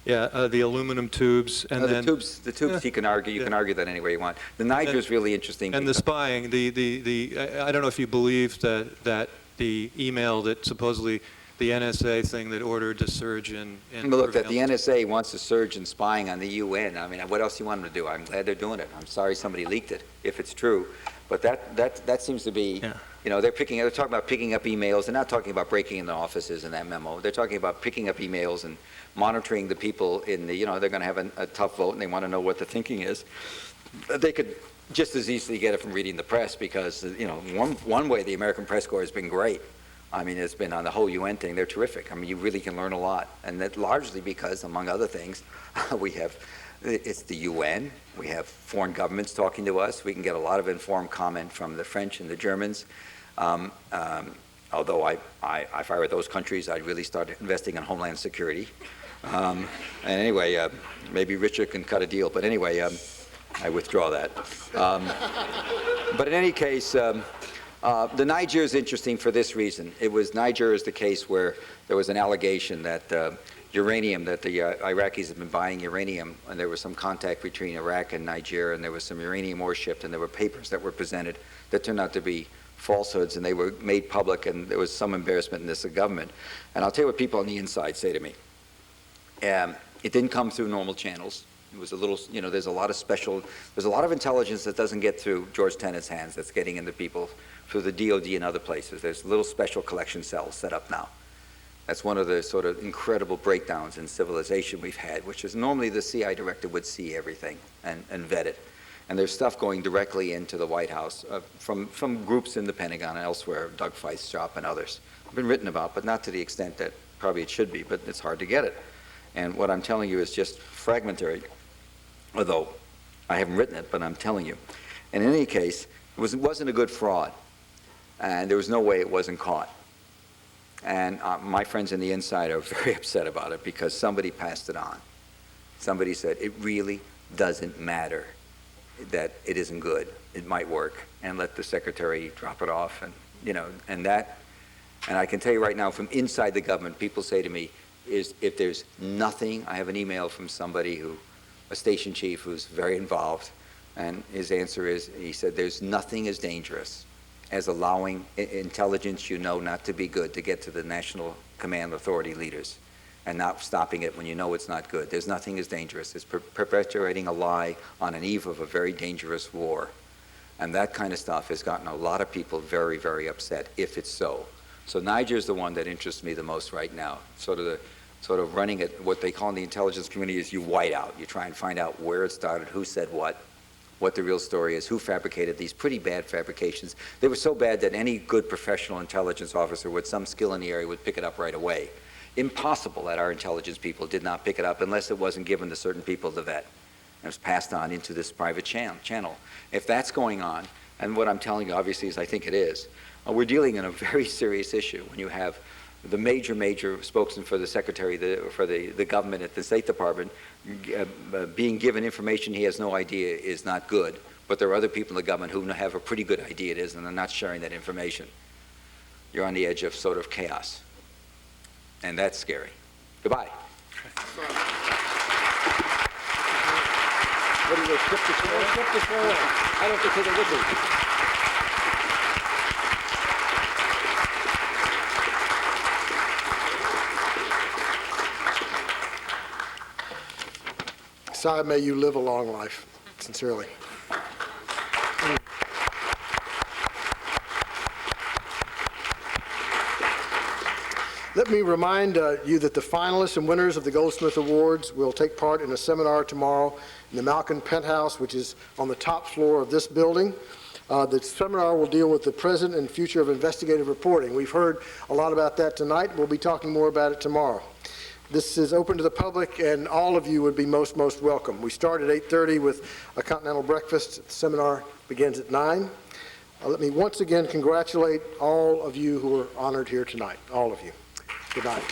Yeah, the aluminum tubes, and No, then... the tubes, you can argue that any way you want. The Niger is really interesting. And the spying, I don't know if you believe that the email that supposedly the NSA thing that ordered the surge in Look, that the NSA wants to surge in spying on the UN. I mean, what else do you want them to do? I'm glad they're doing it. I'm sorry somebody leaked it, if it's true. But that seems to be, you know, they're talking about picking up emails. They're not talking about breaking into offices in that memo. They're talking about picking up emails and monitoring the people in the, you know, they're going to have a tough vote and they want to know what the thinking is. They could just as easily get it from reading the press because, you know, one way the American press corps has been great. I mean, it's been on the whole UN thing, they're terrific. I mean, you really can learn a lot. And that largely because, among other things, it's the UN, we have foreign governments talking to us, we can get a lot of informed comment from the French and the Germans. Although if I were those countries, I'd really start investing in homeland security. And anyway, maybe Richard can cut a deal, but anyway, I withdraw that. But in any case, the Niger is interesting for this reason. Niger is the case where there was an allegation that uranium, that the Iraqis had been buying uranium, and there was some contact between Iraq and Niger, and there was some uranium ore shipped, and there were papers that were presented that turned out to be falsehoods, and they were made public, and there was some embarrassment in this government. And I'll tell you what people on the inside say to me. It didn't come through normal channels. It was a little, you know, there's a lot of intelligence that doesn't get through George Tenet's hands that's getting into people through the DOD and other places. There's little special collection cells set up now. That's one of the sort of incredible breakdowns in civilization we've had, which is normally the CI director would see everything and vet it. And there's stuff going directly into the White House from groups in the Pentagon and elsewhere, Doug Feist's shop and others. It's been written about, but not to the extent that probably it should be, but it's hard to get it. And what I'm telling you is just fragmentary, although I haven't written it, but I'm telling you. And in any case, it wasn't a good fraud, and there was no way it wasn't caught. And my friends on the inside are very upset about it because somebody passed it on. Somebody said, it really doesn't matter that it isn't good. It might work, and let the secretary drop it off. And, you know, and I can tell you right now from inside the government, people say to me, if there's nothing, I have an email from somebody a station chief who's very involved, and his answer is, he said, there's nothing as dangerous as allowing intelligence you know not to be good to get to the national command authority leaders and not stopping it when you know it's not good. There's nothing as dangerous as perpetuating a lie on an eve of a very dangerous war. And that kind of stuff has gotten a lot of people very, very upset if it's so. So Niger is the one that interests me the most right now. Sort of running it, what they call in the intelligence community is you white out. You try and find out where it started, who said what the real story is, who fabricated these pretty bad fabrications. They were so bad that any good professional intelligence officer with some skill in the area would pick it up right away. Impossible that our intelligence people did not pick it up unless it wasn't given to certain people to vet. It was passed on into this private channel. If that's going on, and what I'm telling you obviously is I think it is, we're dealing in a very serious issue when you have the major spokesman for the secretary, for the government at the State Department, being given information he has no idea is not good, but there are other people in the government who have a pretty good idea it is, and they're not sharing that information. You're on the edge of sort of chaos, and that's scary. Goodbye. What do you go, skip the show? Skip the show. I don't have to take it with me. Si, may you live a long life, sincerely. Let me remind you that the finalists and winners of the Goldsmith Awards will take part in a seminar tomorrow in the Malkin Penthouse, which is on the top floor of this building. The seminar will deal with the present and future of investigative reporting. We've heard a lot about that tonight. We'll be talking more about it tomorrow. This is open to the public, and all of you would be most welcome. We start at 8:30 with a continental breakfast. The seminar begins at 9. Let me once again congratulate all of you who are honored here tonight, all of you. Good night.